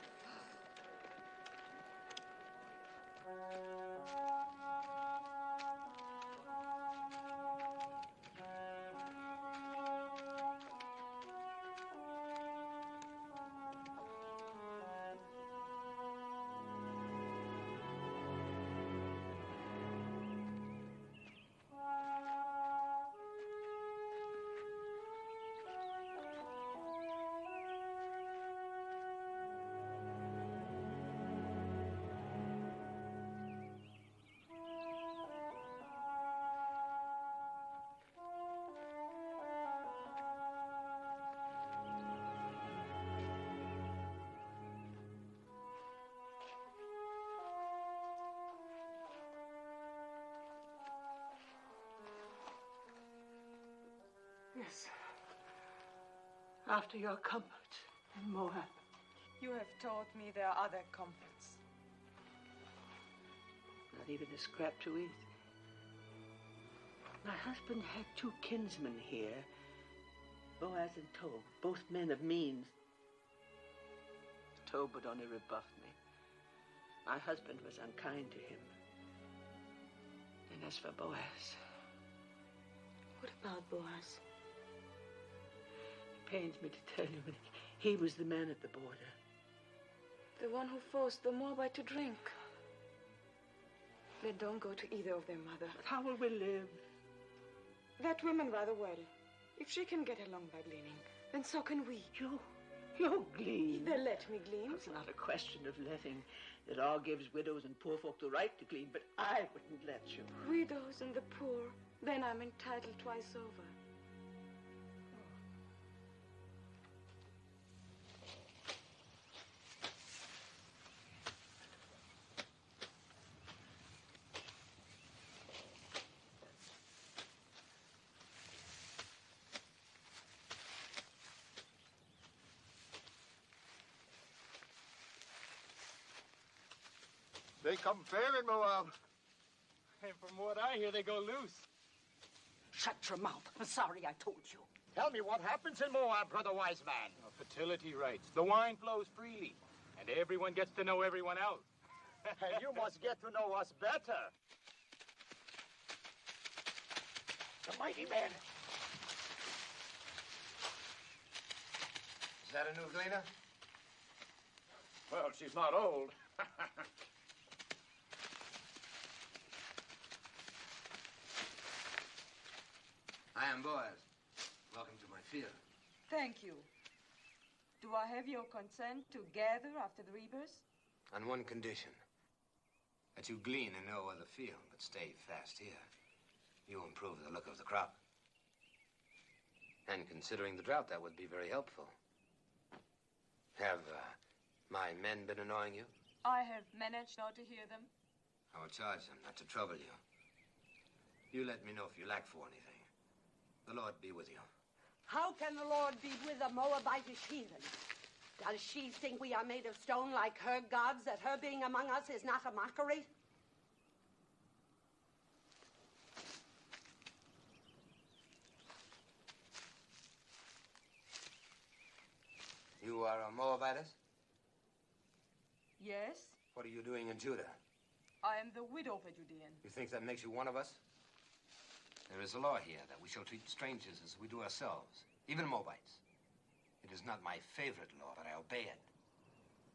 After your comfort in Moab. You have taught me there are other comforts. Not even a scrap to eat. My husband had 2 kinsmen here, Boaz and Tob, both men of means. Tob would only rebuff me. My husband was unkind to him. And as for Boaz... What about Boaz? It pains me to tell you, but he was the man at the border. The one who forced the Moabite to drink. They don't go to either of them, Mother. But how will we live? That woman rather well. If she can get along by gleaning, then so can we. You glean. They let me glean. It's not a question of letting. The law gives widows and poor folk the right to glean, but I wouldn't let you. Widows and the poor. Then I'm entitled twice over. They come fair in Moab. And from what I hear, they go loose. Shut your mouth. I'm sorry I told you. Tell me what happens in Moab, brother wise man. Fertility rights. The wine flows freely, and everyone gets to know everyone else. And you must get to know us better. The mighty man. Is that a new gleaner? Well, she's not old. I am Boaz. Welcome to my field. Thank you. Do I have your consent to gather after the reapers? On one condition. That you glean in no other field, but stay fast here. You improve the look of the crop. And considering the drought, that would be very helpful. Have my men been annoying you? I have managed not to hear them. I will charge them not to trouble you. You let me know if you lack for anything. The Lord be with you. How can the Lord be with a Moabitish heathen? Does she think we are made of stone like her gods, that her being among us is not a mockery? You are a Moabitess? Yes, What are you doing in Judah? I am the widow of a Judean. You think that makes you one of us? There is a law here that we shall treat strangers as we do ourselves, even Moabites. It is not my favorite law, but I obey it.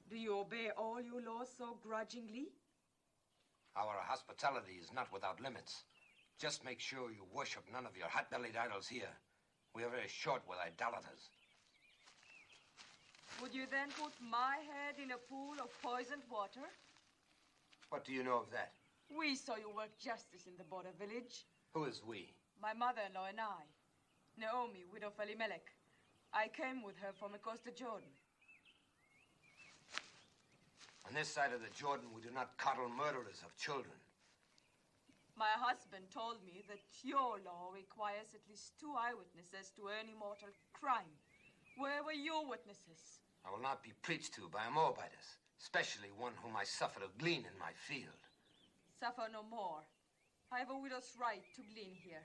Do you obey all your laws so grudgingly? Our hospitality is not without limits. Just make sure you worship none of your hot-bellied idols here. We are very short with idolaters. Would you then put my head in a pool of poisoned water? What do you know of that? We saw you work justice in the border village. Who is we? My mother-in-law and I. Naomi, widow of Elimelech. I came with her from across the Jordan. On this side of the Jordan, we do not coddle murderers of children. My husband told me that your law requires at least 2 eyewitnesses to any mortal crime. Where were your witnesses? I will not be preached to by a Moabitess, especially one whom I suffer to glean in my field. Suffer no more. I have a widow's right to glean here.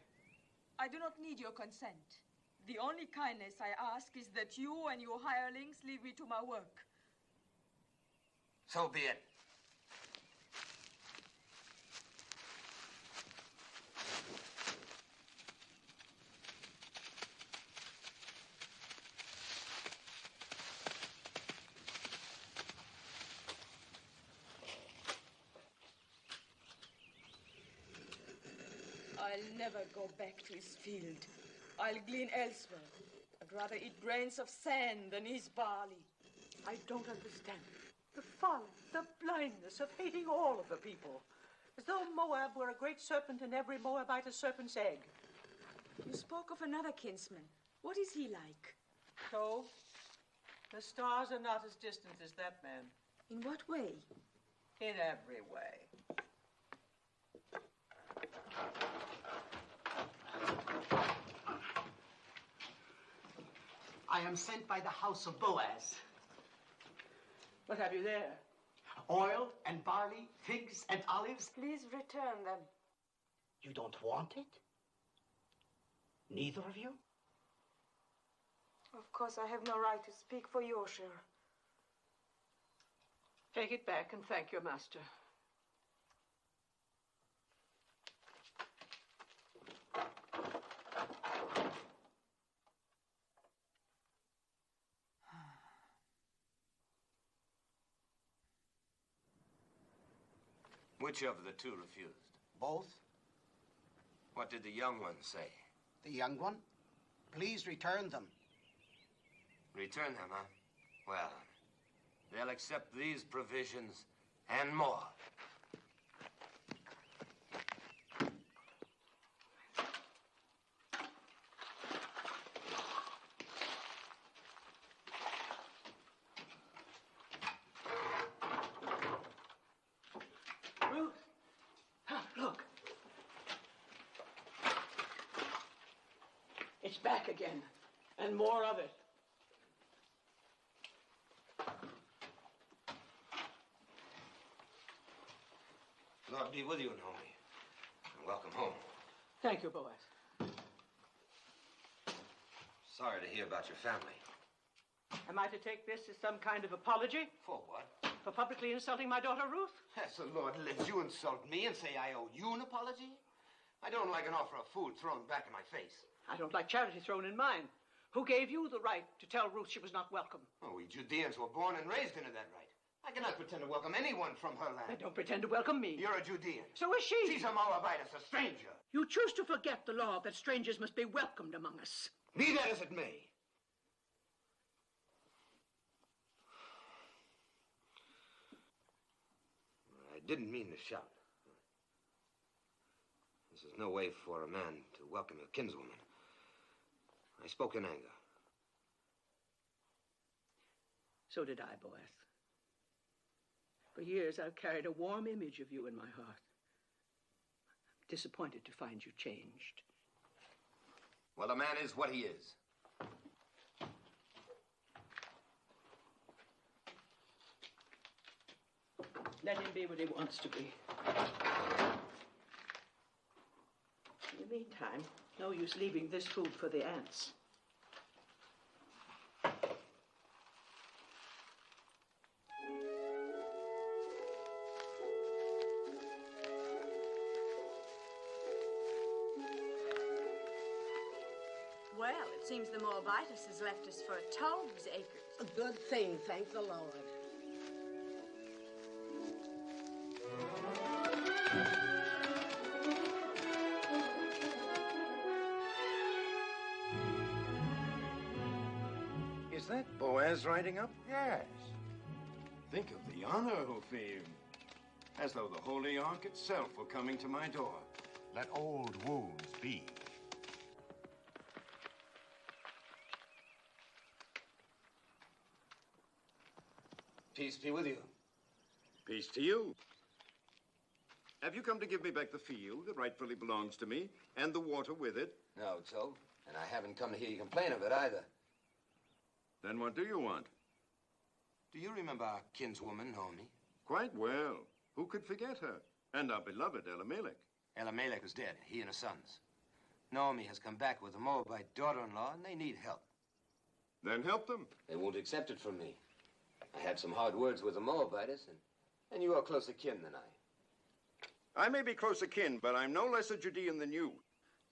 I do not need your consent. The only kindness I ask is that you and your hirelings leave me to my work. So be it. I'll never go back to his field. I'll glean elsewhere. I'd rather eat grains of sand than his barley. I don't understand. The folly, the blindness of hating all of the people. As though Moab were a great serpent and every Moabite a serpent's egg. You spoke of another kinsman. What is he like? So, the stars are not as distant as that man. In what way? In every way. I am sent by the house of Boaz. What have you there? Oil and barley, figs and olives. Please return them. You don't want it? Neither of you? Of course, I have no right to speak for your share. Take it back and thank your master. Which of the two refused? Both. What did the young one say? The young one? Please return them. Return them, huh? Well, they'll accept these provisions and more. Ruth! Look. It's back again, and more of it. Lord be with you, Naomi. And welcome home. Thank you, Boaz. Sorry to hear about your family. Am I to take this as some kind of apology? For what? For publicly insulting my daughter, Ruth? As the Lord lives, you insult me and say I owe you an apology? I don't like an offer of food thrown back in my face. I don't like charity thrown in mine. Who gave you the right to tell Ruth she was not welcome? Oh, we Judeans were born and raised into that right. I cannot pretend to welcome anyone from her land. Then don't pretend to welcome me. You're a Judean. So is she. She's a Moabitess, a stranger. You choose to forget the law that strangers must be welcomed among us. Be that as it may. I didn't mean to shout. This is no way for a man to welcome a kinswoman. I spoke in anger. So did I, Boaz. For years, I've carried a warm image of you in my heart. I'm disappointed to find you changed. Well, a man is what he is. Let him be what he wants to be. In the meantime, no use leaving this food for the ants. Well, it seems the Moabitess has left us for 12 acres. A good thing, thank the Lord. Is that Boaz riding up? Yes. Think of the honor he'll feel. As though the Holy Ark itself were coming to my door. Let old wounds be. Peace be with you. Peace to you. Have you come to give me back the field that rightfully belongs to me, and the water with it? No, Joe. And I haven't come to hear you complain of it either. Then what do you want? Do you remember our kinswoman, Naomi? Quite well. Who could forget her? And our beloved Elimelech. Elimelech is dead, he and his sons. Naomi has come back with a Moabite daughter-in-law, and they need help. Then help them. They won't accept it from me. I had some hard words with the Moabitess, and you are closer kin than I. I may be closer kin, but I'm no less a Judean than you.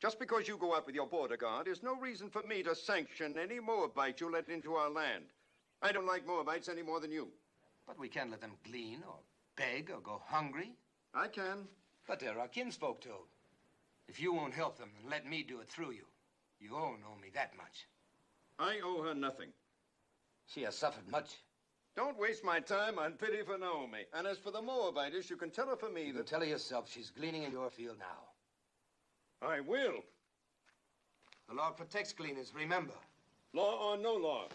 Just because you go out with your border guard is no reason for me to sanction any Moabite you let into our land. I don't like Moabites any more than you. But we can't let them glean or beg or go hungry. I can. But they're our kinsfolk, too. If you won't help them, then let me do it through you. You owe Naomi that much. I owe her nothing. She has suffered much. Don't waste my time on pity for Naomi. And as for the Moabitess, you can tell her for me You can tell her yourself she's gleaning in your field now. I will. The law protects gleaners, remember. Law or no law.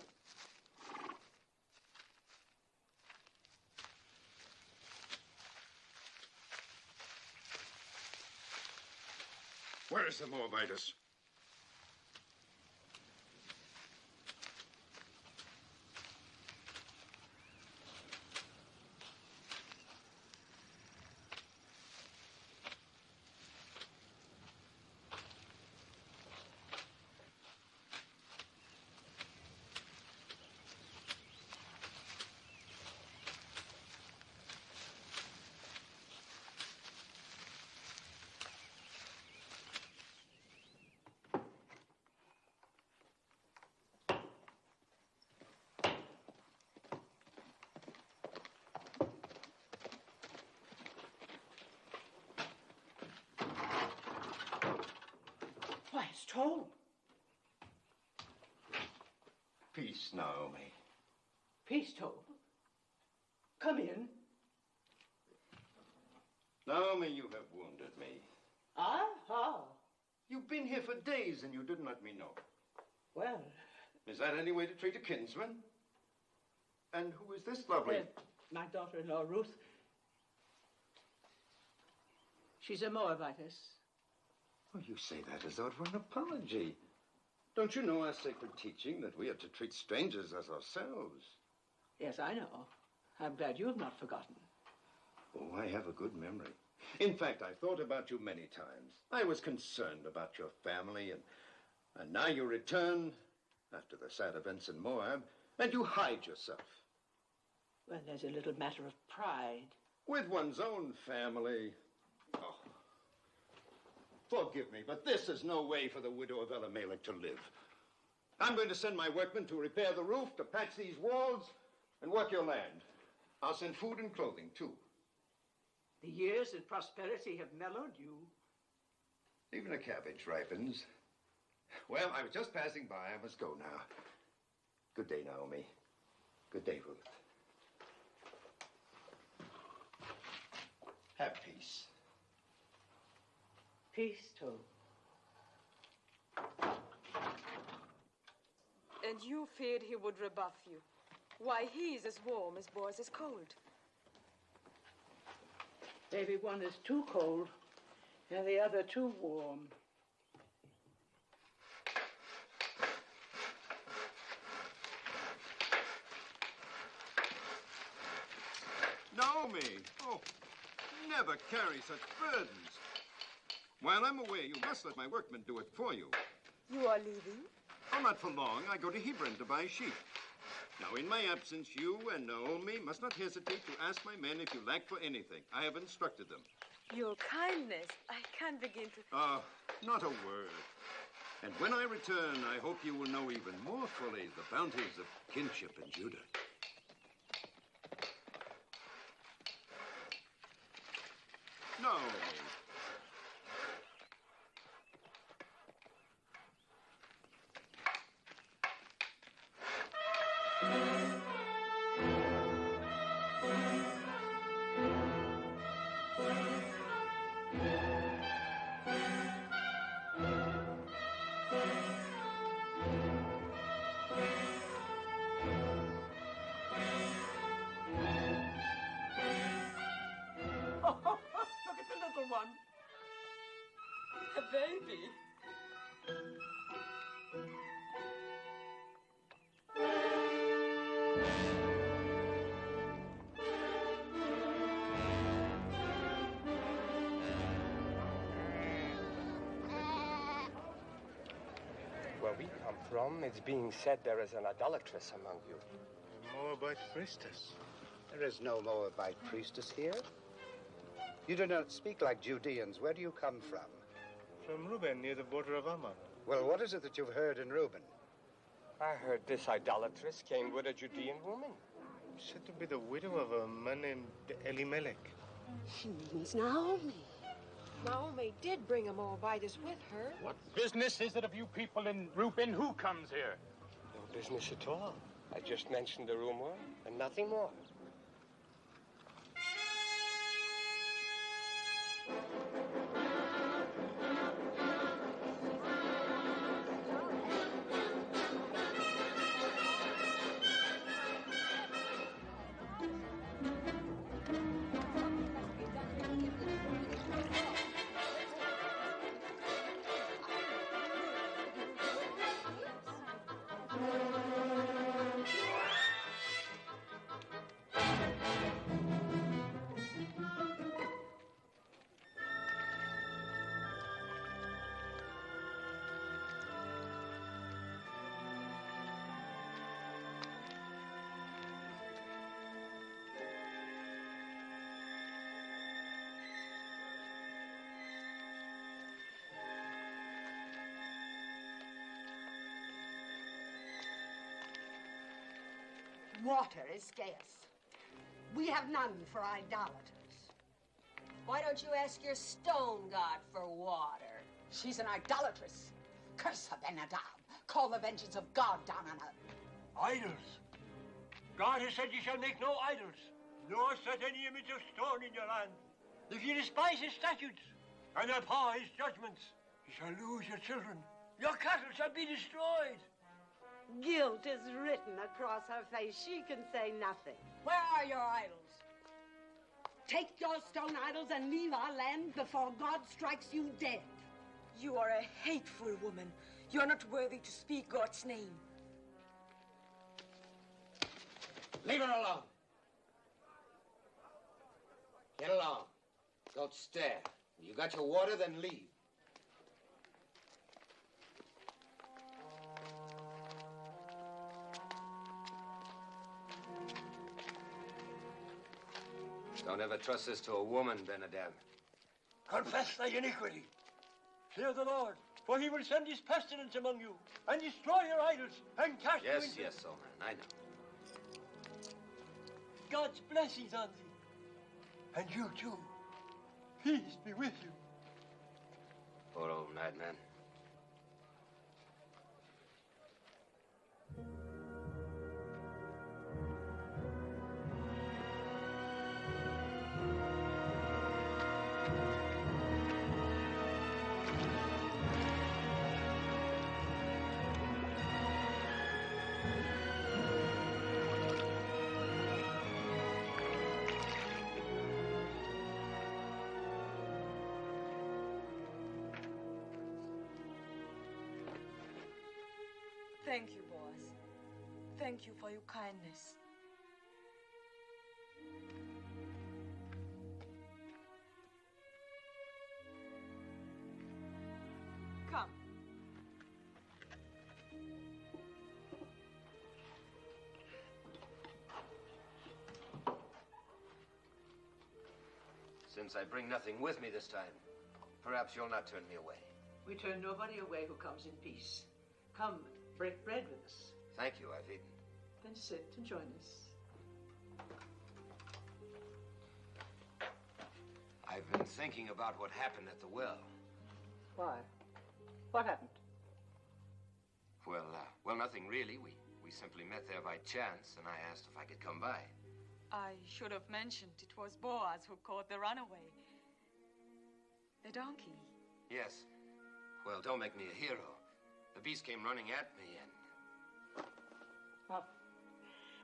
Where is the Moabitess? told. Peace, Naomi. Peace told. Come in. Naomi, you have wounded me. I? How? You've been here for days and you didn't let me know. Well... Is that any way to treat a kinsman? And who is this lovely... my daughter-in-law, Ruth. She's a Moabitess. Oh, you say that as though it were an apology. Don't you know our sacred teaching that we are to treat strangers as ourselves? Yes, I know. I'm glad you have not forgotten. Oh, I have a good memory. In fact, I've thought about you many times. I was concerned about your family, and now you return after the sad events in Moab, and you hide yourself. Well, there's a little matter of pride. With one's own family. Oh. Forgive me, but this is no way for the widow of Elimelech to live. I'm going to send my workmen to repair the roof, to patch these walls, and work your land. I'll send food and clothing, too. The years of prosperity have mellowed you. Even a cabbage ripens. Well, I was just passing by. I must go now. Good day, Naomi. Good day, Ruth. Have peace. Peace, too. And you feared he would rebuff you. Why, he's as warm as Boaz is cold. Maybe one is too cold and the other too warm. Naomi! Oh, never carry such burdens. While I'm away, you must let my workmen do it for you. You are leaving? Oh, not for long. I go to Hebron to buy sheep. Now, in my absence, you and Naomi must not hesitate to ask my men if you lack for anything. I have instructed them. Your kindness. I can't begin to... Not a word. And when I return, I hope you will know even more fully the bounties of kinship in Judah. Naomi. One. A baby. Where we come from, it's being said there is an idolatress among you. A Moabite priestess. There is no Moabite priestess here. You do not speak like Judeans. Where do you come from? From Reuben, near the border of Ammon. Well, what is it that you've heard in Reuben? I heard this idolatress came with a Judean woman. Said to be the widow of a man named Elimelech. She means Naomi. Naomi did bring a Moabitess with her. What business is it of you people in Reuben? Who comes here? No business at all. I just mentioned the rumor and nothing more. Water is scarce. We have none for idolaters. Why don't you ask your stone god for water? She's an idolatress. Curse her, Ben-Hadad. Call the vengeance of God down on her. Idols. God has said you shall make no idols, nor set any image of stone in your land. If you despise his statutes and abhor his judgments, you shall lose your children. Your cattle shall be destroyed. Guilt is written across her face. She can say nothing. Where are your idols? Take your stone idols and leave our land before God strikes you dead. You are a hateful woman. You are not worthy to speak God's name. Leave her alone. Get along. Don't stare. You got your water, then leave. Don't ever trust this to a woman, Ben-Hadad. Confess thy iniquity. Fear the Lord, for he will send his pestilence among you, and destroy your idols, and cast you into... Yes, old man, I know. God's blessings on thee. And you, too. Peace be with you. Poor old madman. Thank you, Boaz. Thank you for your kindness. Come. Since I bring nothing with me this time, perhaps you'll not turn me away. We turn nobody away who comes in peace. Come, break bread with us. Thank you, I've eaten. Then sit and join us. I've been thinking about what happened at the well. Why? What happened? Well, nothing really. We simply met there by chance, and I asked if I could come by. I should have mentioned it was Boaz who caught the runaway. The donkey. Yes. Well, don't make me a hero. The beast came running at me, and... Oh.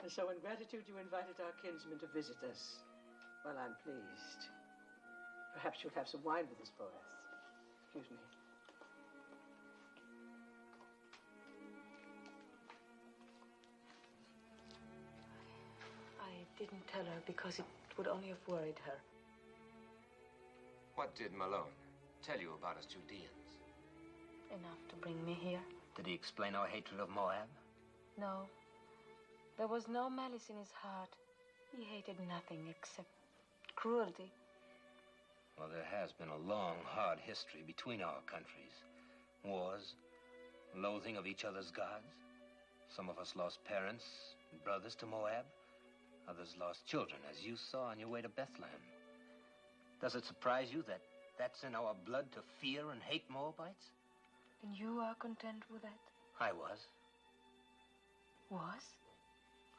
And so in gratitude you invited our kinsman to visit us. Well, I'm pleased. Perhaps you'll have some wine with us, Boaz. Excuse me. I didn't tell her because it would only have worried her. What did Malone tell you about us Judeans? Enough to bring me here. Did he explain our hatred of Moab? No. There was no malice in his heart. He hated nothing except cruelty. Well, there has been a long, hard history between our countries. Wars, loathing of each other's gods. Some of us lost parents and brothers to Moab. Others lost children, as you saw on your way to Bethlehem. Does it surprise you that that's in our blood to fear and hate Moabites? And you are content with that? I was. Was?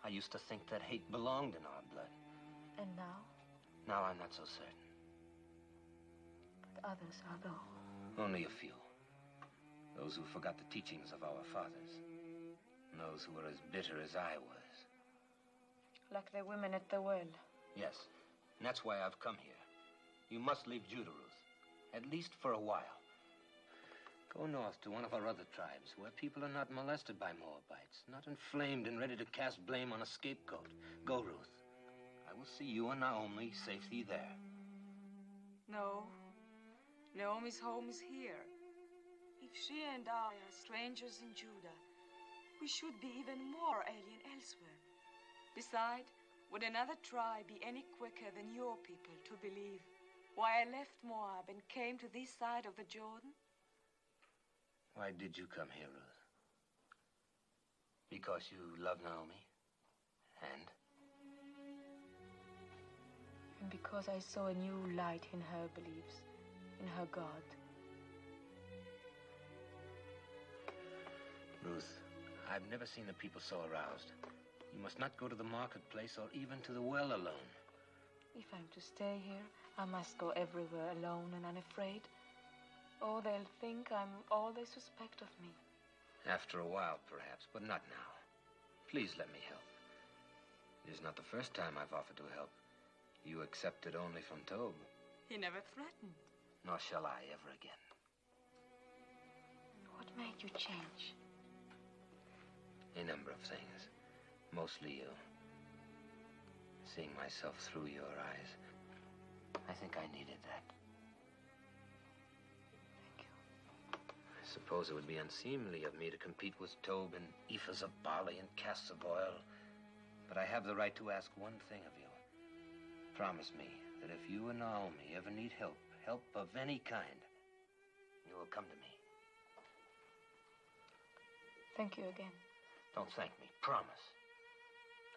I used to think that hate belonged in our blood. And now? Now I'm not so certain. But others are though. Only a few. Those who forgot the teachings of our fathers. And those who were as bitter as I was. Like the women at the well. Yes, and that's why I've come here. You must leave Judah, Ruth. At least for a while. Go north to one of our other tribes, where people are not molested by Moabites, not inflamed and ready to cast blame on a scapegoat. Go, Ruth. I will see you and Naomi safely there. No. Naomi's home is here. If she and I are strangers in Judah, we should be even more alien elsewhere. Besides, would another tribe be any quicker than your people to believe why I left Moab and came to this side of the Jordan? Why did you come here, Ruth? Because you love Naomi? And because I saw a new light in her beliefs, in her God. Ruth, I've never seen the people so aroused. You must not go to the marketplace or even to the well alone. If I'm to stay here, I must go everywhere alone and unafraid. Oh, they'll think I'm all they suspect of me. After a while, perhaps, but not now. Please let me help. It is not the first time I've offered to help. You accepted only from Tob. He never threatened. Nor shall I ever again. What made you change? A number of things. Mostly you. Seeing myself through your eyes. I think I needed that. Thank you. I suppose it would be unseemly of me to compete with Tob in ephahs of barley and casks of oil. But I have the right to ask one thing of you. Promise me that if you and Naomi ever need help of any kind, you will come to me. Thank you again. Don't thank me. Promise.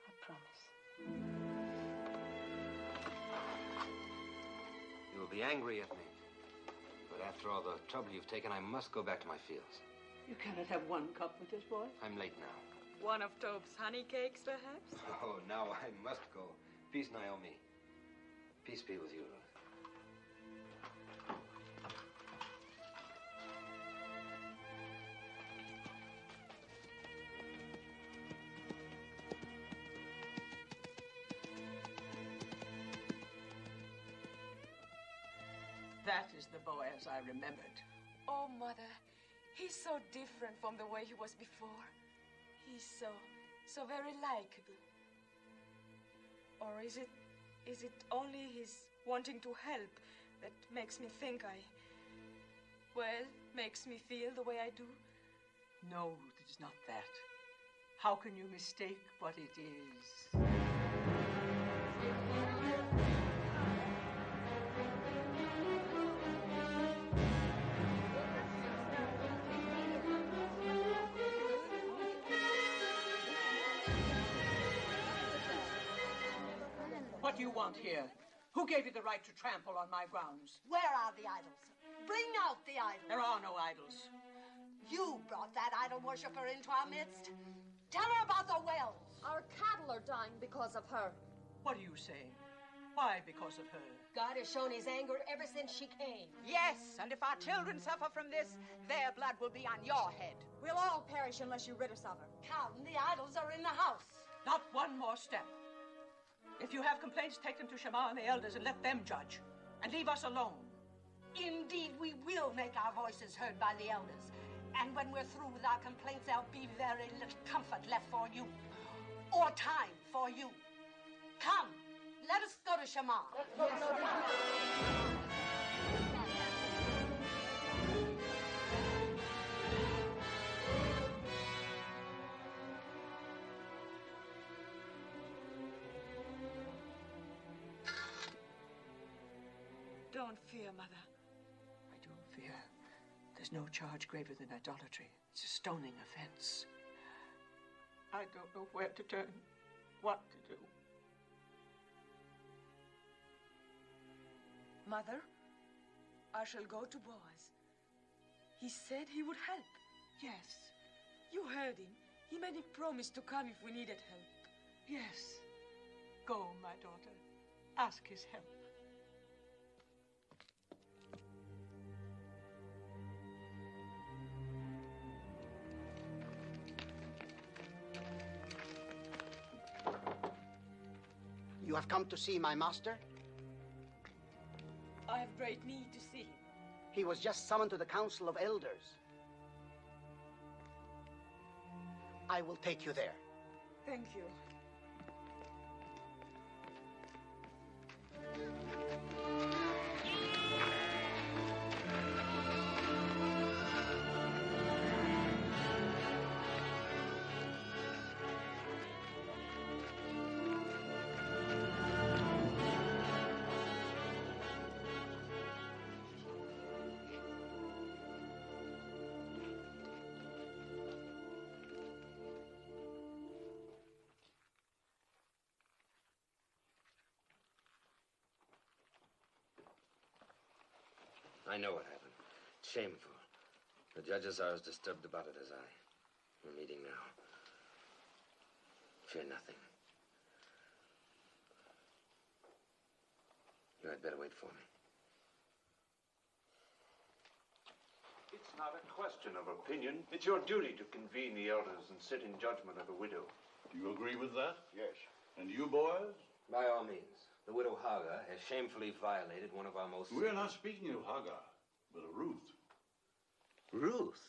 I promise. You will be angry at me. But after all the trouble you've taken, I must go back to my fields. You cannot have one cup with this boy. I'm late now. One of Tob's honey cakes, perhaps? Oh, now I must go. Peace, Naomi. Peace be with you, Ruth. That is the Boaz I remembered. Oh, Mother, he's so different from the way he was before. He's so very likable. Or is it only his wanting to help that makes me think makes me feel the way I do? No, Ruth, it is not that. How can you mistake what it is? What do you want here? Who gave you the right to trample on my grounds? Where are the idols? Bring out the idols. There are no idols. You brought that idol worshiper into our midst. Tell her about the wells. Our cattle are dying because of her. What are you saying? Why because of her? God has shown his anger ever since she came. Yes, and if our children suffer from this, their blood will be on your head. We'll all perish unless you rid us of her. Come, the idols are in the house. Not one more step. If you have complaints, take them to Shammah and the elders and let them judge. And leave us alone. Indeed, we will make our voices heard by the elders. And when we're through with our complaints, there'll be very little comfort left for you. Or time for you. Come, let us go to Shammah. Don't fear, Mother. I do fear. There's no charge graver than idolatry. It's a stoning offense. I don't know where to turn, what to do. Mother, I shall go to Boaz. He said he would help. Yes. You heard him. He made a promise to come if we needed help. Yes. Go, my daughter. Ask his help. You have come to see my master? I have great need to see him. He was just summoned to the Council of Elders. I will take you there. Thank you. I know what happened. Shameful. The judges are as disturbed about it as I. We're meeting now. Fear nothing. You had better wait for me. It's not a question of opinion. It's your duty to convene the elders and sit in judgment of the widow. Do you agree with that? Yes. And you, boys? By all means. The widow Hagar has shamefully violated one of our most... We're not speaking of Hagar, but of Ruth. Ruth?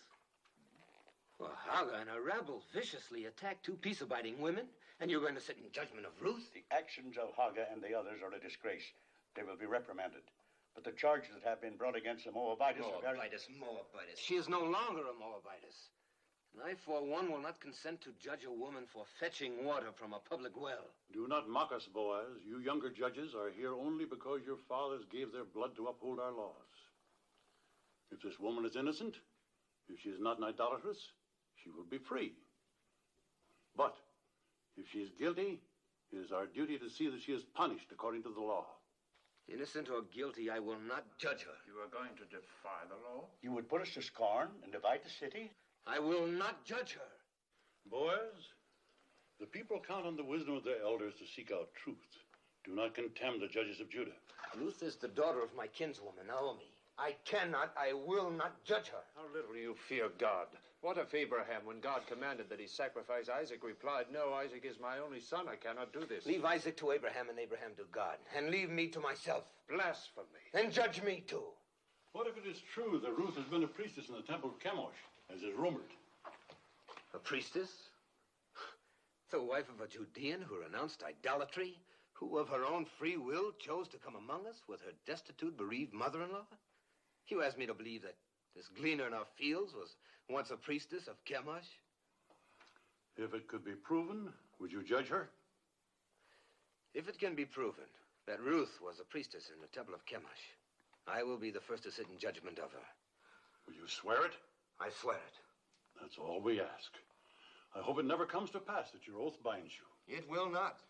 Well, Hagar and her rabble viciously attacked two peace-abiding women, and you're going to sit in judgment of Ruth? The actions of Hagar and the others are a disgrace. They will be reprimanded. But the charges that have been brought against the Moabites are very... Moabites. She is no longer a Moabitess. And I, for one, will not consent to judge a woman for fetching water from a public well. Do not mock us, Boaz. You younger judges are here only because your fathers gave their blood to uphold our laws. If this woman is innocent, if she is not an idolatress, she will be free. But if she is guilty, it is our duty to see that she is punished according to the law. Innocent or guilty, I will not judge her. You are going to defy the law? You would put us to scorn and divide the city? I will not judge her. Boaz, the people count on the wisdom of their elders to seek out truth. Do not contemn the judges of Judah. Ruth is the daughter of my kinswoman, Naomi. I will not judge her. How little you fear God. What if Abraham, when God commanded that he sacrifice Isaac, replied, "No, Isaac is my only son. I cannot do this." Leave Isaac to Abraham and Abraham to God. And leave me to myself. Blasphemy. And judge me too. What if it is true that Ruth has been a priestess in the temple of Chemosh, as is rumored? A priestess? The wife of a Judean who renounced idolatry? Who of her own free will chose to come among us with her destitute, bereaved mother-in-law? You asked me to believe that this gleaner in our fields was once a priestess of Chemosh? If it could be proven, would you judge her? If it can be proven that Ruth was a priestess in the temple of Chemosh, I will be the first to sit in judgment of her. Will you swear it? I swear it. That's all we ask. I hope it never comes to pass that your oath binds you. It will not.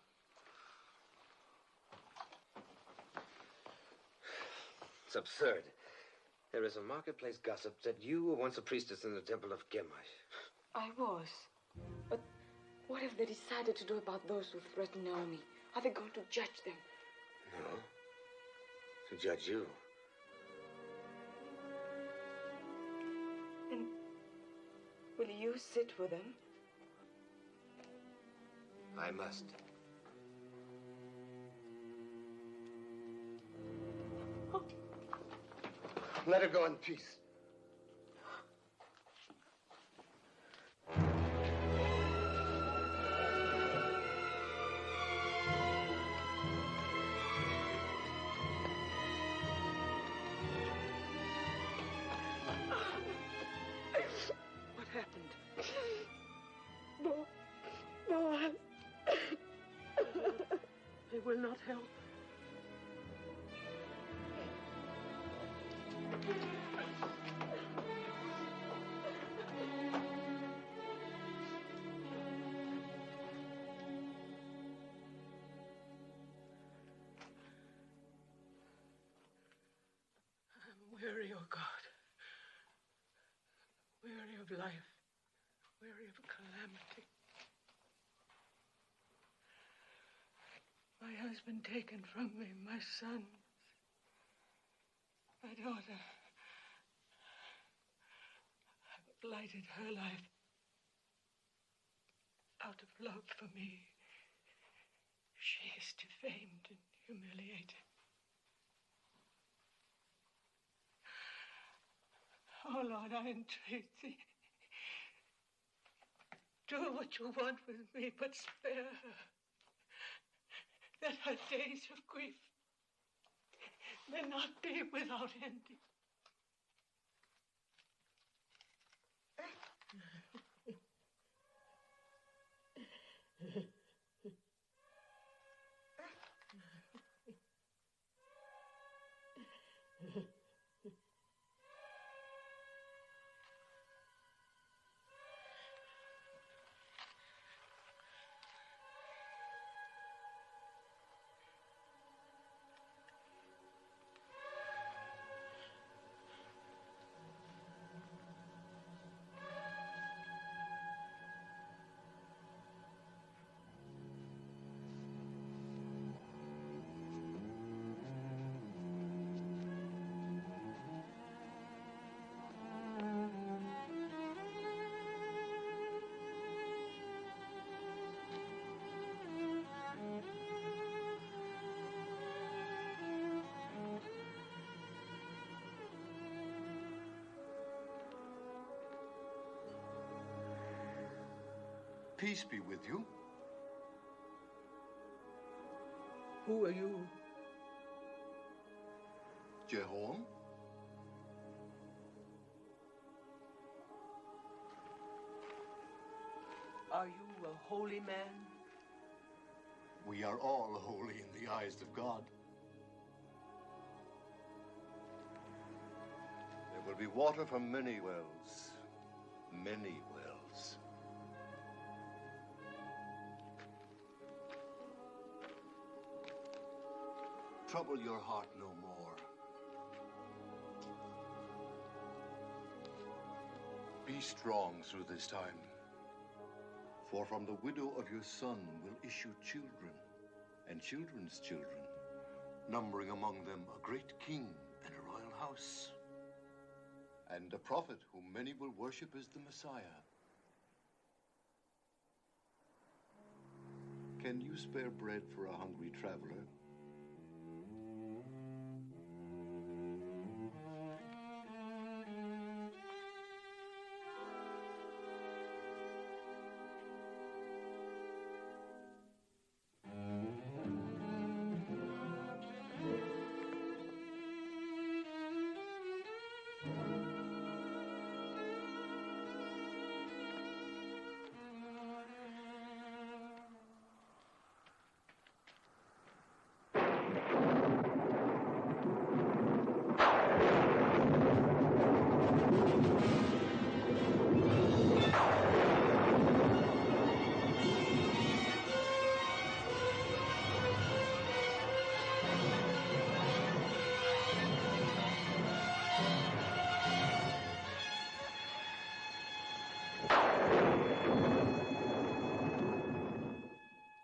It's absurd. There is a marketplace gossip that you were once a priestess in the temple of Chemosh. I was. But what have they decided to do about those who threaten Naomi? Are they going to judge them? No. To judge you. And will you sit with them? I must. Let her go in peace. What happened? Boaz. They will not help. I'm weary, oh God. Weary of life. Weary of calamity. My husband taken from me, my son, my daughter. I blighted her life out of love for me. She is defamed and humiliated. Oh, Lord, I entreat thee. Do what you want with me, but spare her. That her days of grief may not be without ending. Peace be with you. Who are you? Jehoram? Are you a holy man? We are all holy in the eyes of God. There will be water from many wells. Many wells. Trouble your heart no more. Be strong through this time. For from the widow of your son will issue children, and children's children, numbering among them a great king and a royal house, and a prophet whom many will worship as the Messiah. Can you spare bread for a hungry traveler?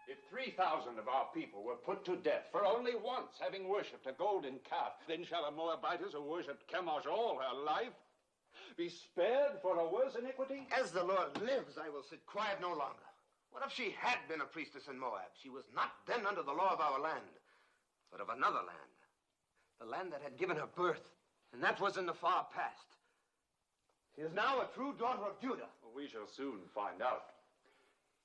If 3,000 of our people were put to death for only once having worshipped a golden calf, then shall a Moabitess who worshipped Chemosh all her life be spared for a worse iniquity? As the Lord lives, I will sit quiet no longer. What if she had been a priestess in Moab? She was not then under the law of our land, but of another land. The land that had given her birth, and that was in the far past. She is now a true daughter of Judah. Well, we shall soon find out.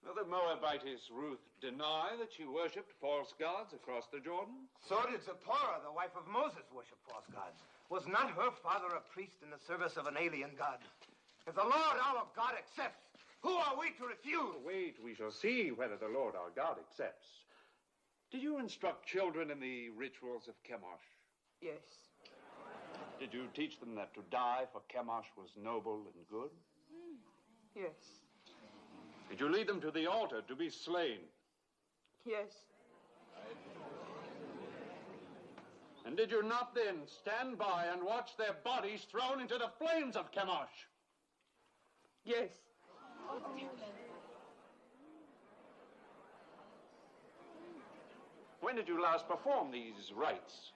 Will the Moabitess Ruth deny that she worshipped false gods across the Jordan? So did Zipporah, the wife of Moses, worship false gods. Was not her father a priest in the service of an alien god? If the Lord our God accepts, who are we to refuse? Wait, we shall see whether the Lord our God accepts. Did you instruct children in the rituals of Chemosh? Yes. Did you teach them that to die for Chemosh was noble and good? Yes. Did you lead them to the altar to be slain? Yes. And did you not then stand by and watch their bodies thrown into the flames of Chemosh? Yes. When did you last perform these rites?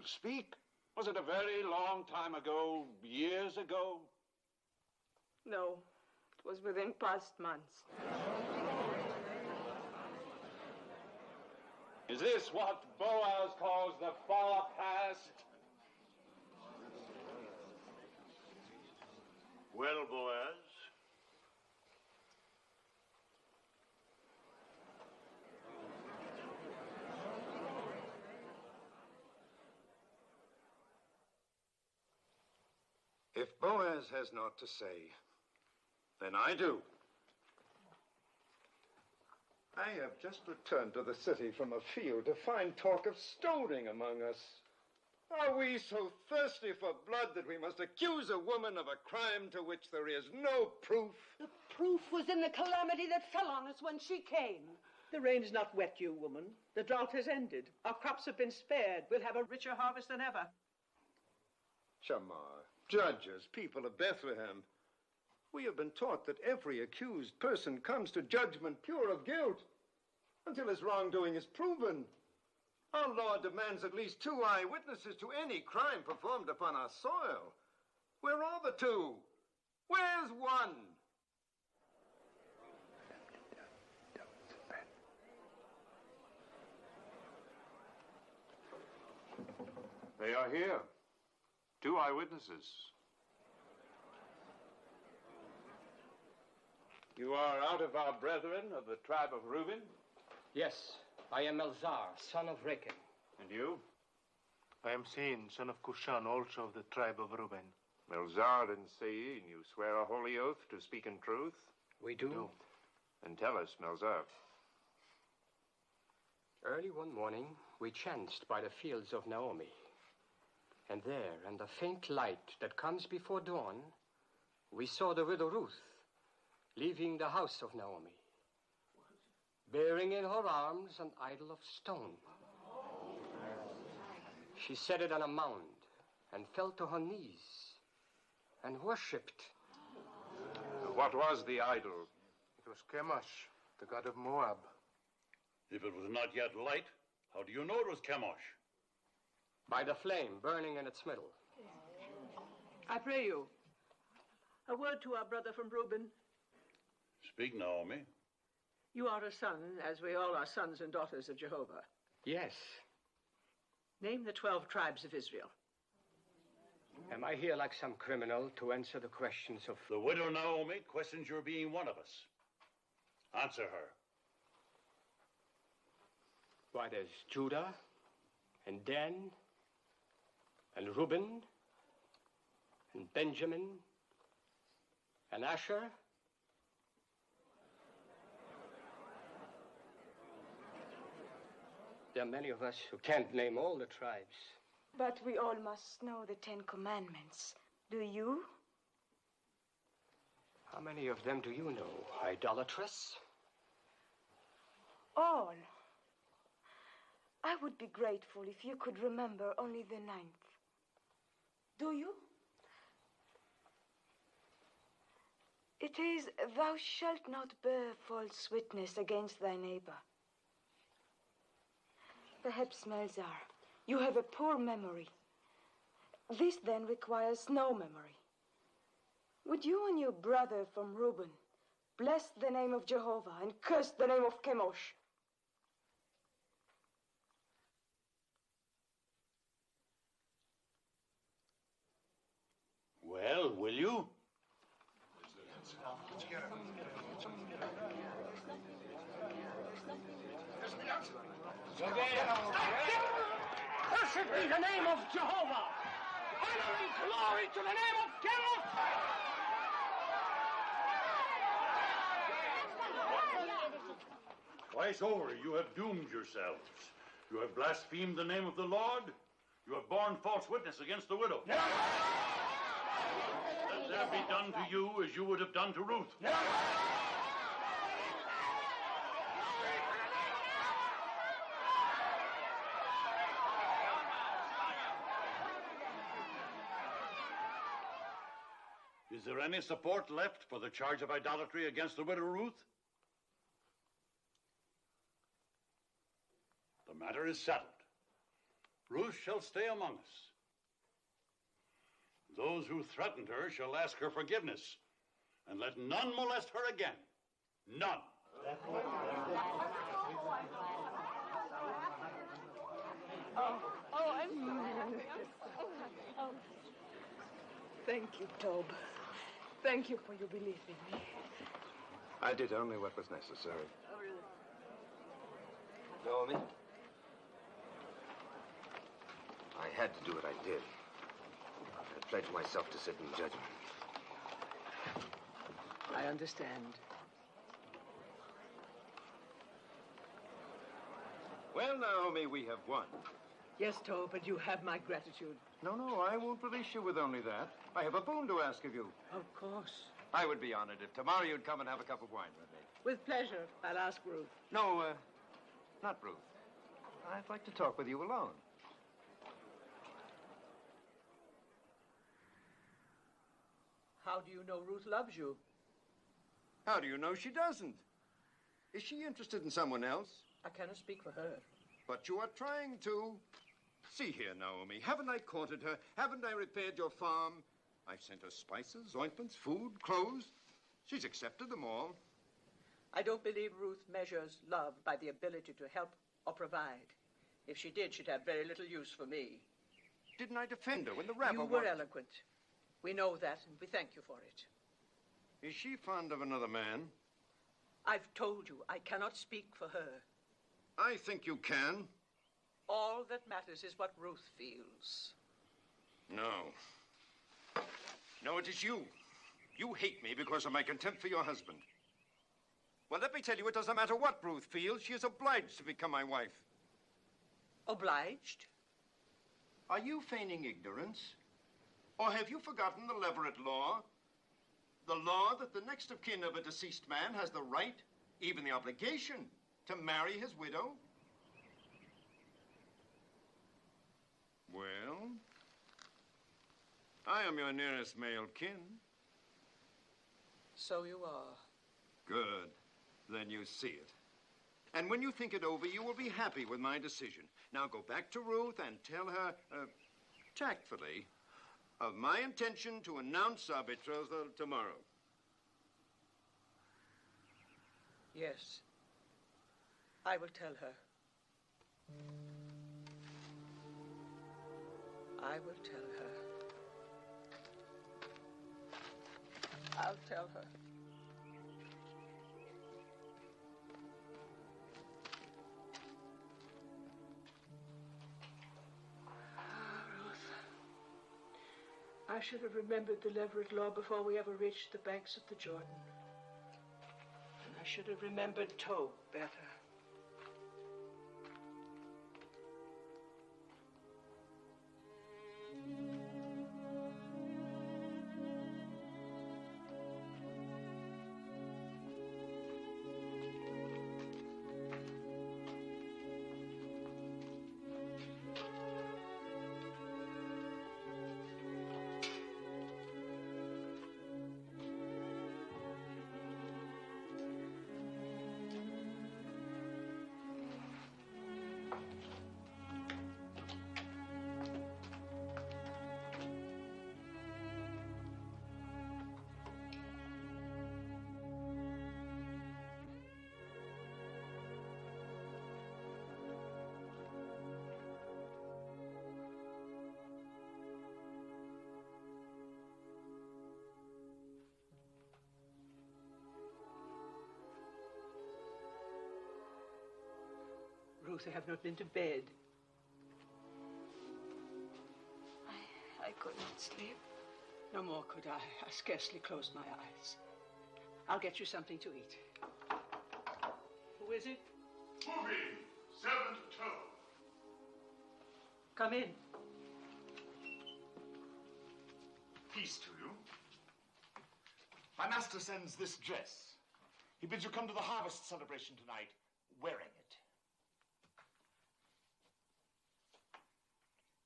Speak. Was it a very long time ago, years ago? No, it was within past months. Is this what Boaz calls the far past? Well, Boaz, If Boaz has naught to say, then I do. I have just returned to the city from a field to find talk of stoning among us. Are we so thirsty for blood that we must accuse a woman of a crime to which there is no proof? The proof was in the calamity that fell on us when she came. The rain's not wet, you woman. The drought has ended. Our crops have been spared. We'll have a richer harvest than ever. Shamar, judges, people of Bethlehem, we have been taught that every accused person comes to judgment pure of guilt until his wrongdoing is proven. Our law demands at least 2 eyewitnesses to any crime performed upon our soil. Where are the 2? Where's one? They are here. 2 eyewitnesses. You are out of our brethren of the tribe of Reuben? Yes, I am Elzar, son of Rechel. And you? I am Sein, son of Kushan, also of the tribe of Reuben. Elzar and Sein, you swear a holy oath to speak in truth? We do. And tell us, Melzar. Early one morning, we chanced by the fields of Naomi. And there, in the faint light that comes before dawn, we saw the widow Ruth leaving the house of Naomi, bearing in her arms an idol of stone. She set it on a mound and fell to her knees and worshipped. What was the idol? It was Chemosh, the god of Moab. If it was not yet light, how do you know it was Chemosh? By the flame burning in its middle. I pray you, a word to our brother from Reuben. Speak, Naomi. You are a son, as we all are sons and daughters of Jehovah. Yes. Name the 12 tribes of Israel. Am I here like some criminal to answer the questions of... The widow Naomi questions your being one of us. Answer her. Why, there's Judah, and Dan, and Reuben, and Benjamin, and Asher. There are many of us who can't name all the tribes. But we all must know the 10 Commandments. Do you? How many of them do you know? Idolatrous? All. I would be grateful if you could remember only the 9th. Do you? It is, thou shalt not bear false witness against thy neighbor. Perhaps, Melzar, you have a poor memory. This then requires no memory. Would you and your brother from Reuben bless the name of Jehovah and curse the name of Chemosh? Well, will you? Cursed be the name of Jehovah! Honor and glory to the name of Chemosh! Twice over, you have doomed yourselves. You have blasphemed the name of the Lord. You have borne false witness against the widow. Let there be done to you as you would have done to Ruth. Is there any support left for the charge of idolatry against the widow Ruth? The matter is settled. Ruth shall stay among us. Those who threatened her shall ask her forgiveness, and let none molest her again. None. Thank you, Tob. Thank you for your belief in me. I did only what was necessary. Naomi? I had to do what I did. I pledged myself to sit in judgment. I understand. Well, Naomi, we have won. Yes, Tob, but you have my gratitude. No, I won't release you with only that. I have a boon to ask of you. Of course. I would be honored if tomorrow you'd come and have a cup of wine with me. With pleasure. I'll ask Ruth. No, not Ruth. I'd like to talk with you alone. How do you know Ruth loves you? How do you know she doesn't? Is she interested in someone else? I cannot speak for her. But you are trying to. See here, Naomi. Haven't I courted her? Haven't I repaired your farm? I've sent her spices, ointments, food, clothes. She's accepted them all. I don't believe Ruth measures love by the ability to help or provide. If she did, she'd have very little use for me. Didn't I defend her when the rabbi... You were eloquent. We know that, and we thank you for it. Is she fond of another man? I've told you I cannot speak for her. I think you can. All that matters is what Ruth feels. No. No, it is you. You hate me because of my contempt for your husband. Well, let me tell you, it doesn't matter what Ruth feels. She is obliged to become my wife. Obliged? Are you feigning ignorance? Or have you forgotten the Leverett law? The law that the next of kin of a deceased man has the right, even the obligation, to marry his widow? Well, I am your nearest male kin. So you are. Good. Then you see it. And when you think it over, you will be happy with my decision. Now go back to Ruth and tell her, tactfully, of my intention to announce our betrothal tomorrow. Yes. I will tell her. I will tell her. I'll tell her. I should have remembered the Leverett law before we ever reached the banks of the Jordan. And I should have remembered Tob better. Ruth, I have not been to bed. I could not sleep. No more could I. I scarcely closed my eyes. I'll get you something to eat. Who is it? Moving. 7 to 12. Come in. Peace to you. My master sends this dress. He bids you come to the harvest celebration tonight wearing it.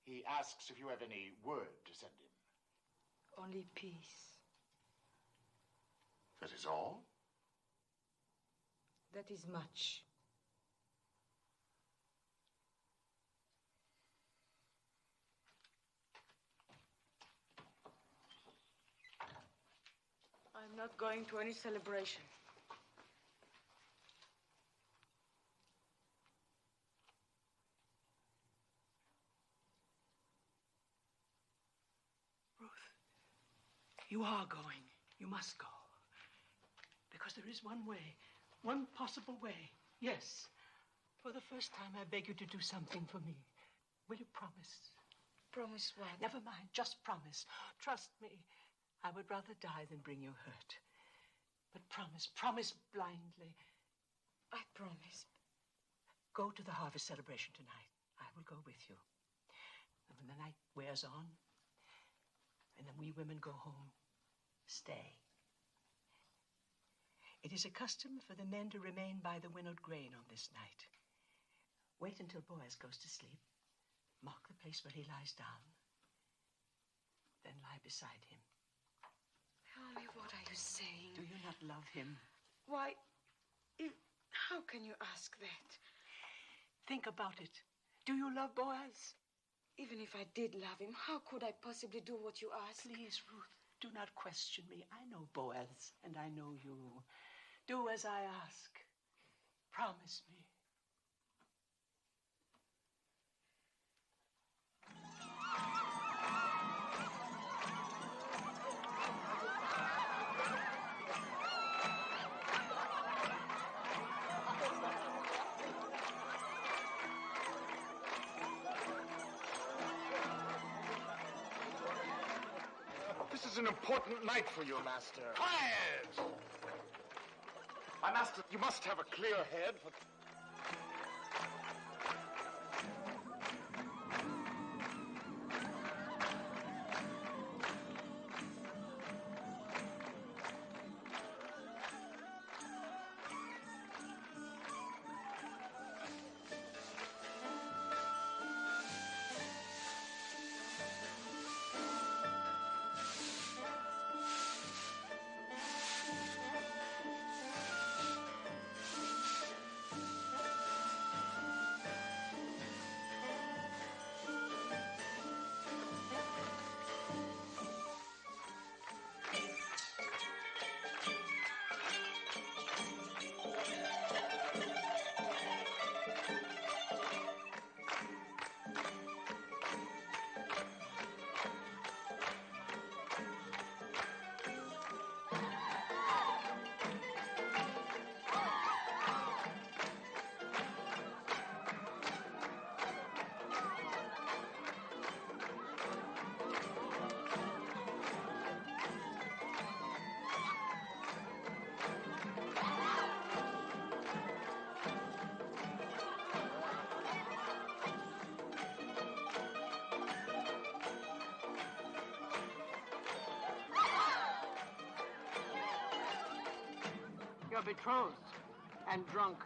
He asks if you have any word to send him. Only peace. That is all? That is much. I'm not going to any celebration. You are going. You must go. Because there is one way, one possible way. Yes. For the first time, I beg you to do something for me. Will you promise? Promise what? Never mind. Just promise. Trust me. I would rather die than bring you hurt. But promise. Promise blindly. I promise. Go to the harvest celebration tonight. I will go with you. And when the night wears on, and then we women go home, stay. It is a custom for the men to remain by the winnowed grain on this night. Wait until Boaz goes to sleep. Mark the place where he lies down. Then lie beside him. Honey, what are you saying? Do you not love him? Why, how can you ask that? Think about it. Do you love Boaz? Even if I did love him, how could I possibly do what you ask? Please, Ruth, do not question me. I know Boaz, and I know you. Do as I ask. Promise me. is an important night for you, Master. Quiet! My master, you must have a clear head for... You're betrothed and drunk.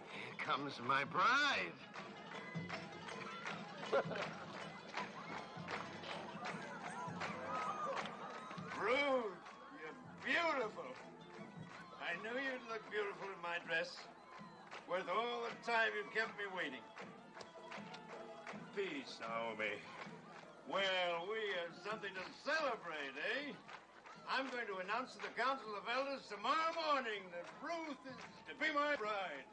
Here comes my bride. Ruth, you're beautiful. I knew you'd look beautiful in my dress. Worth all the time you kept me waiting. Peace, Naomi. Well, we have something to celebrate, eh? I'm going to announce to the Council of Elders tomorrow morning that Ruth is to be my bride.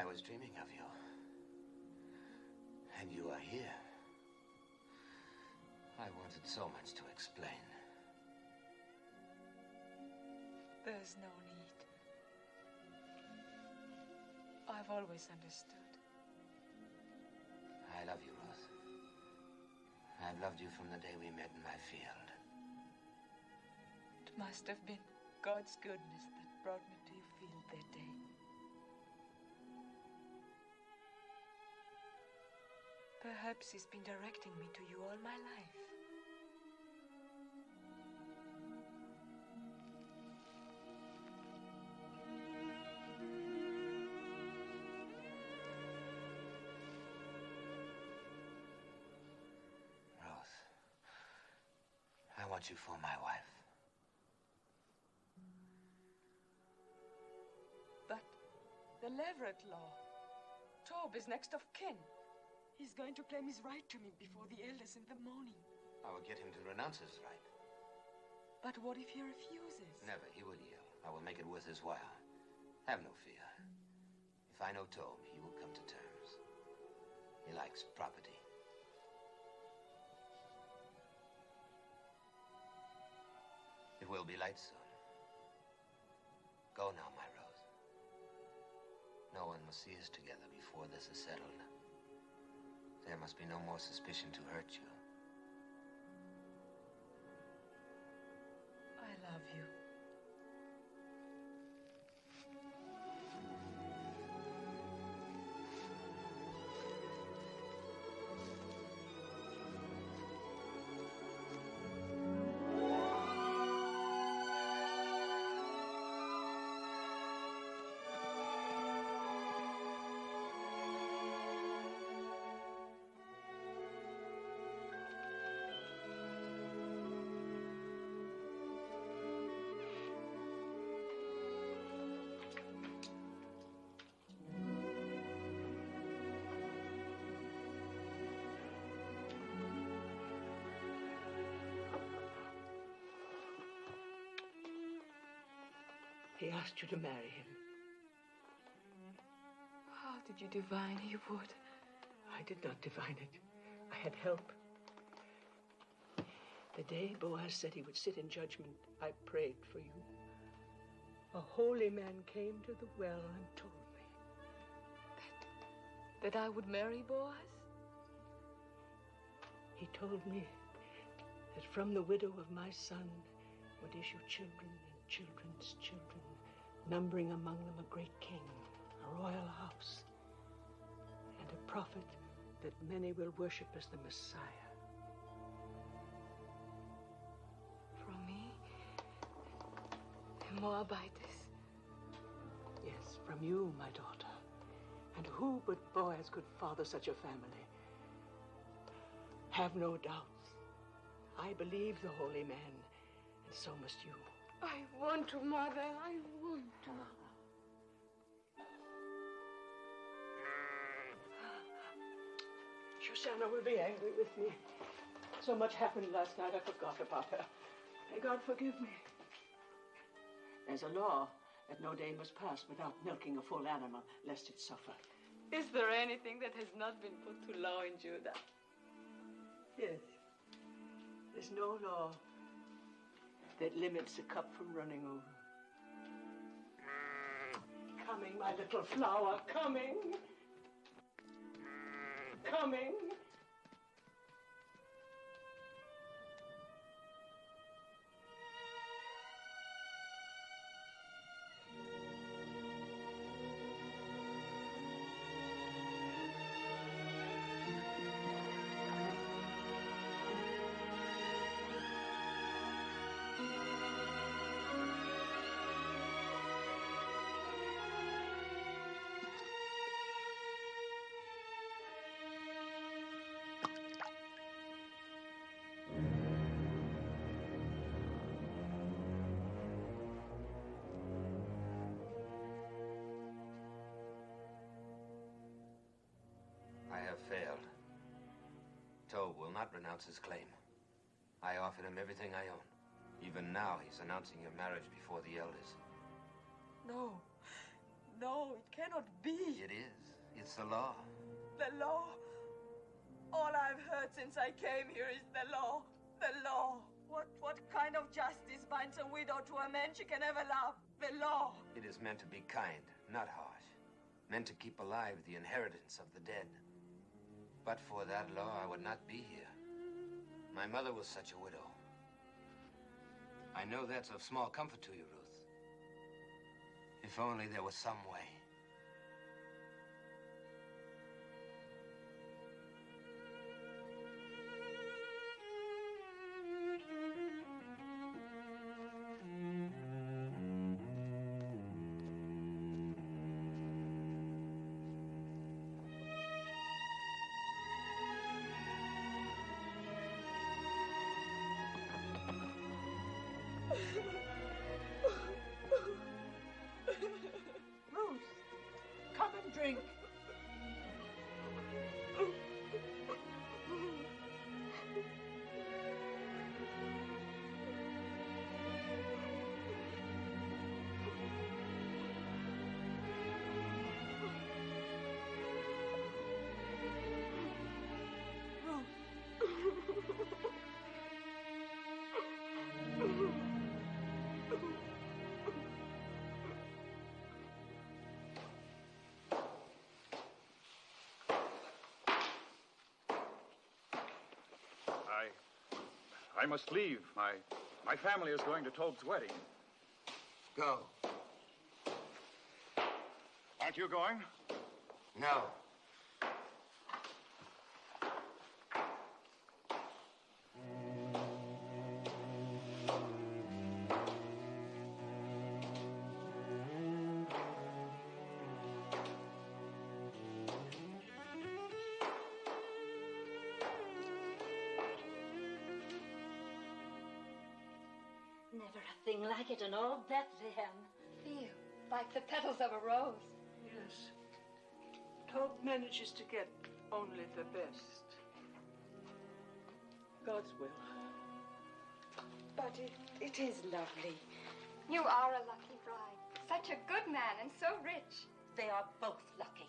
was dreaming of you. And you are here. I wanted so much to explain. There's no need. I've always understood. I love you, Ruth. I've loved you from the day we met in my field. It must have been God's goodness that brought me to your field that day. Perhaps he's been directing me to you all my life. Ruth, I want you for my wife. But the Leverett law. Tob is next of kin. He's going to claim his right to me before the elders in the morning. I will get him to renounce his right. But what if he refuses? Never. He will yield. I will make it worth his while. Have no fear. If I know Tob, he will come to terms. He likes property. It will be light soon. Go now, my Rose. No one must see us together before this is settled. There must be no more suspicion to hurt you. I love you. He asked you to marry him. How did you divine he would? I did not divine it. I had help. The day Boaz said he would sit in judgment, I prayed for you. A holy man came to the well and told me. That I would marry Boaz? He told me that from the widow of my son would issue children and children's children, numbering among them a great king, a royal house, and a prophet that many will worship as the Messiah. From me? A Moabitess? Yes, from you, my daughter. And who but Boaz could father such a family? Have no doubts. I believe the holy man, and so must you. I want to, Mother. I want to. Shoshana will be angry with me. So much happened last night, I forgot about her. May God forgive me. There's a law that no day must pass without milking a full animal, lest it suffer. Is there anything that has not been put to law in Judah? Yes. There's no law that limits a cup from running over. Coming, my little flower, coming. Coming. I have failed. Tob will not renounce his claim. I offered him everything I own. Even now, he's announcing your marriage before the elders. No. no, it cannot be. It is. It's the law. The law. All I've heard since I came here is the law. The law. What kind of justice binds a widow to a man she can never love? The law. It is meant to be kind, not harsh. Meant to keep alive the inheritance of the dead. But for that law, I would not be here. My mother was such a widow. I know that's of small comfort to you, Ruth. If only there was some way. Ruth, come and drink. I must leave. My family is going to Tobe's wedding. Go. Aren't you going? No. Never a thing like it in all Bethlehem. Feel like the petals of a rose. Yes. Tobe manages to get only the best. God's will. But it is lovely. You are a lucky bride. Such a good man and so rich. They are both lucky.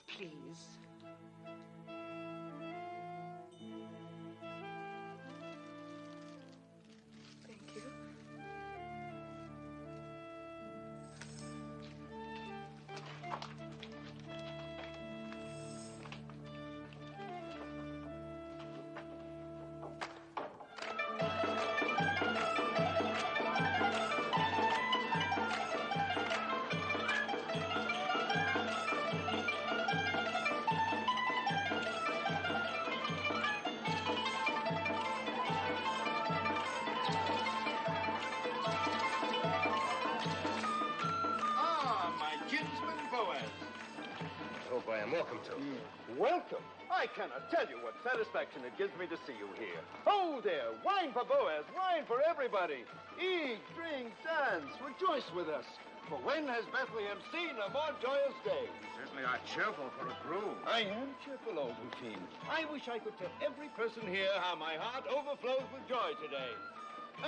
Please. Thank you. I am welcome to. Welcome? I cannot tell you what satisfaction it gives me to see you here. Oh, there, wine for Boaz, wine for everybody. Eat, drink, dance, rejoice with us. For when has Bethlehem seen a more joyous day? You certainly are cheerful for a groom. I am cheerful, old Hakeem. I wish I could tell every person here how my heart overflows with joy today.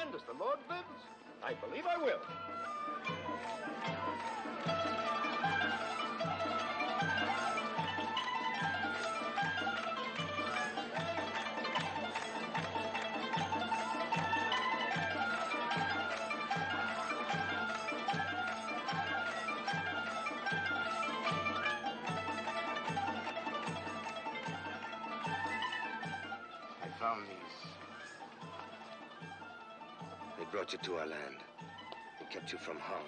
And as the Lord lives, I believe I will. Found these. They brought you to our land and kept you from harm.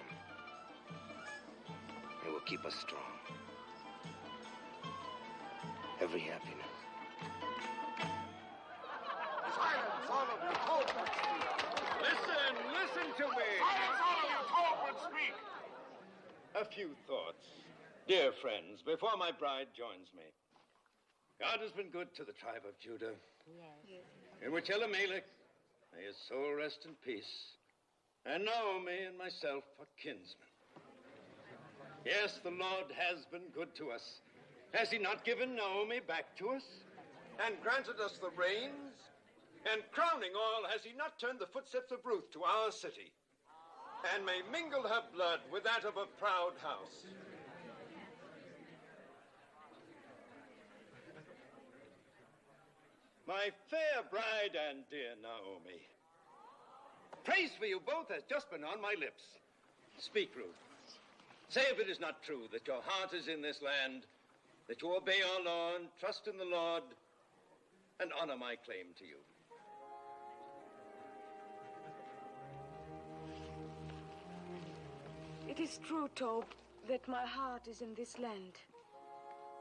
They will keep us strong. Every happiness. Silence, all of you. Tobe, listen to me. Silence, all of you. Tobe would speak. A few thoughts. Dear friends, before my bride joins me. God has been good to the tribe of Judah. Yes. In which Elimelech, may his soul rest in peace, and Naomi and myself are kinsmen. Yes, the Lord has been good to us. Has he not given Naomi back to us? And granted us the rains? And crowning all, has he not turned the footsteps of Ruth to our city? And may mingle her blood with that of a proud house. My fair bride and dear Naomi, praise for you both has just been on my lips. Speak, Ruth. Say if it is not true that your heart is in this land, that you obey our law and trust in the Lord, and honor my claim to you. It is true, Tob, that my heart is in this land.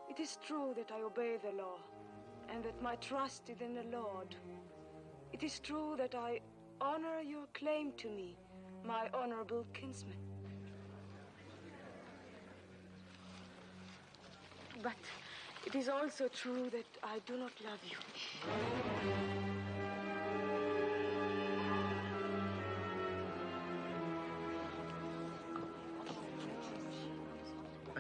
It is true that I obey the law, and that my trust is in the Lord. It is true that I honor your claim to me, my honorable kinsman. But it is also true that I do not love you.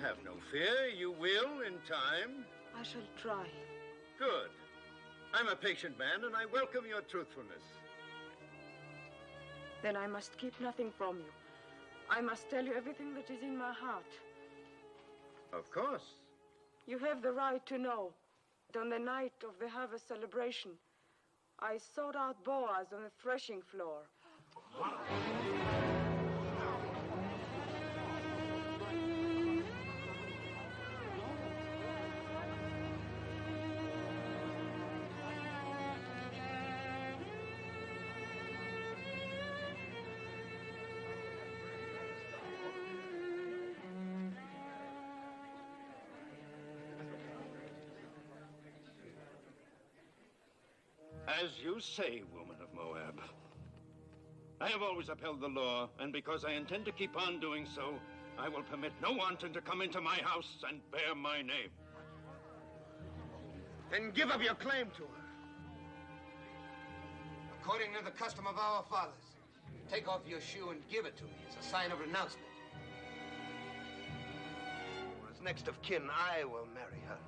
Have no fear, you will in time. I shall try. Good. I'm a patient man, and I welcome your truthfulness. Then I must keep nothing from you. I must tell you everything that is in my heart. Of course. You have the right to know that on the night of the harvest celebration, I sought out Boaz on the threshing floor. As you say, woman of Moab. I have always upheld the law, and because I intend to keep on doing so, I will permit no wanton to come into my house and bear my name. Then give up your claim to her. According to the custom of our fathers, take off your shoe and give it to me as a sign of renouncement. As next of kin, I will marry her.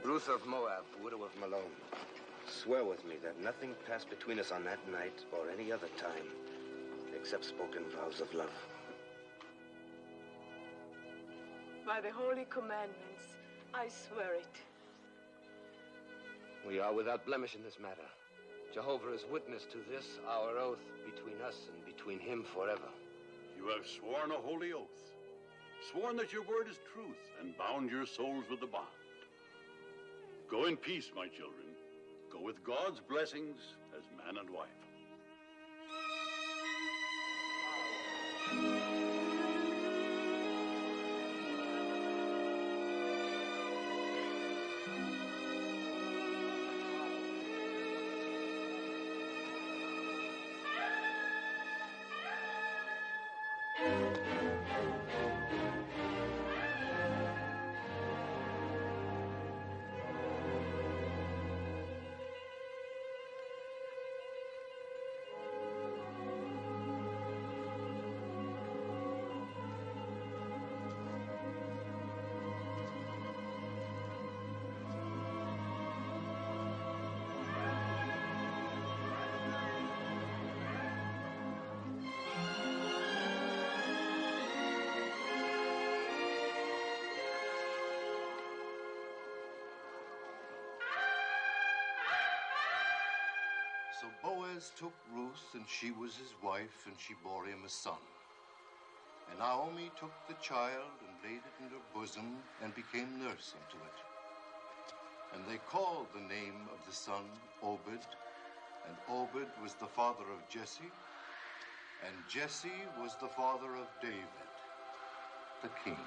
Ruth of Moab, widow of Malone, swear with me that nothing passed between us on that night or any other time except spoken vows of love. By the holy commandments, I swear it. We are without blemish in this matter. Jehovah is witness to this, our oath between us and between him forever. You have sworn a holy oath, sworn that your word is truth, and bound your souls with the bond. Go in peace, my children. Go with God's blessings as man and wife. So Boaz took Ruth, and she was his wife, and she bore him a son. And Naomi took the child and laid it in her bosom and became nurse unto it. And they called the name of the son Obed, and Obed was the father of Jesse, and Jesse was the father of David, the king.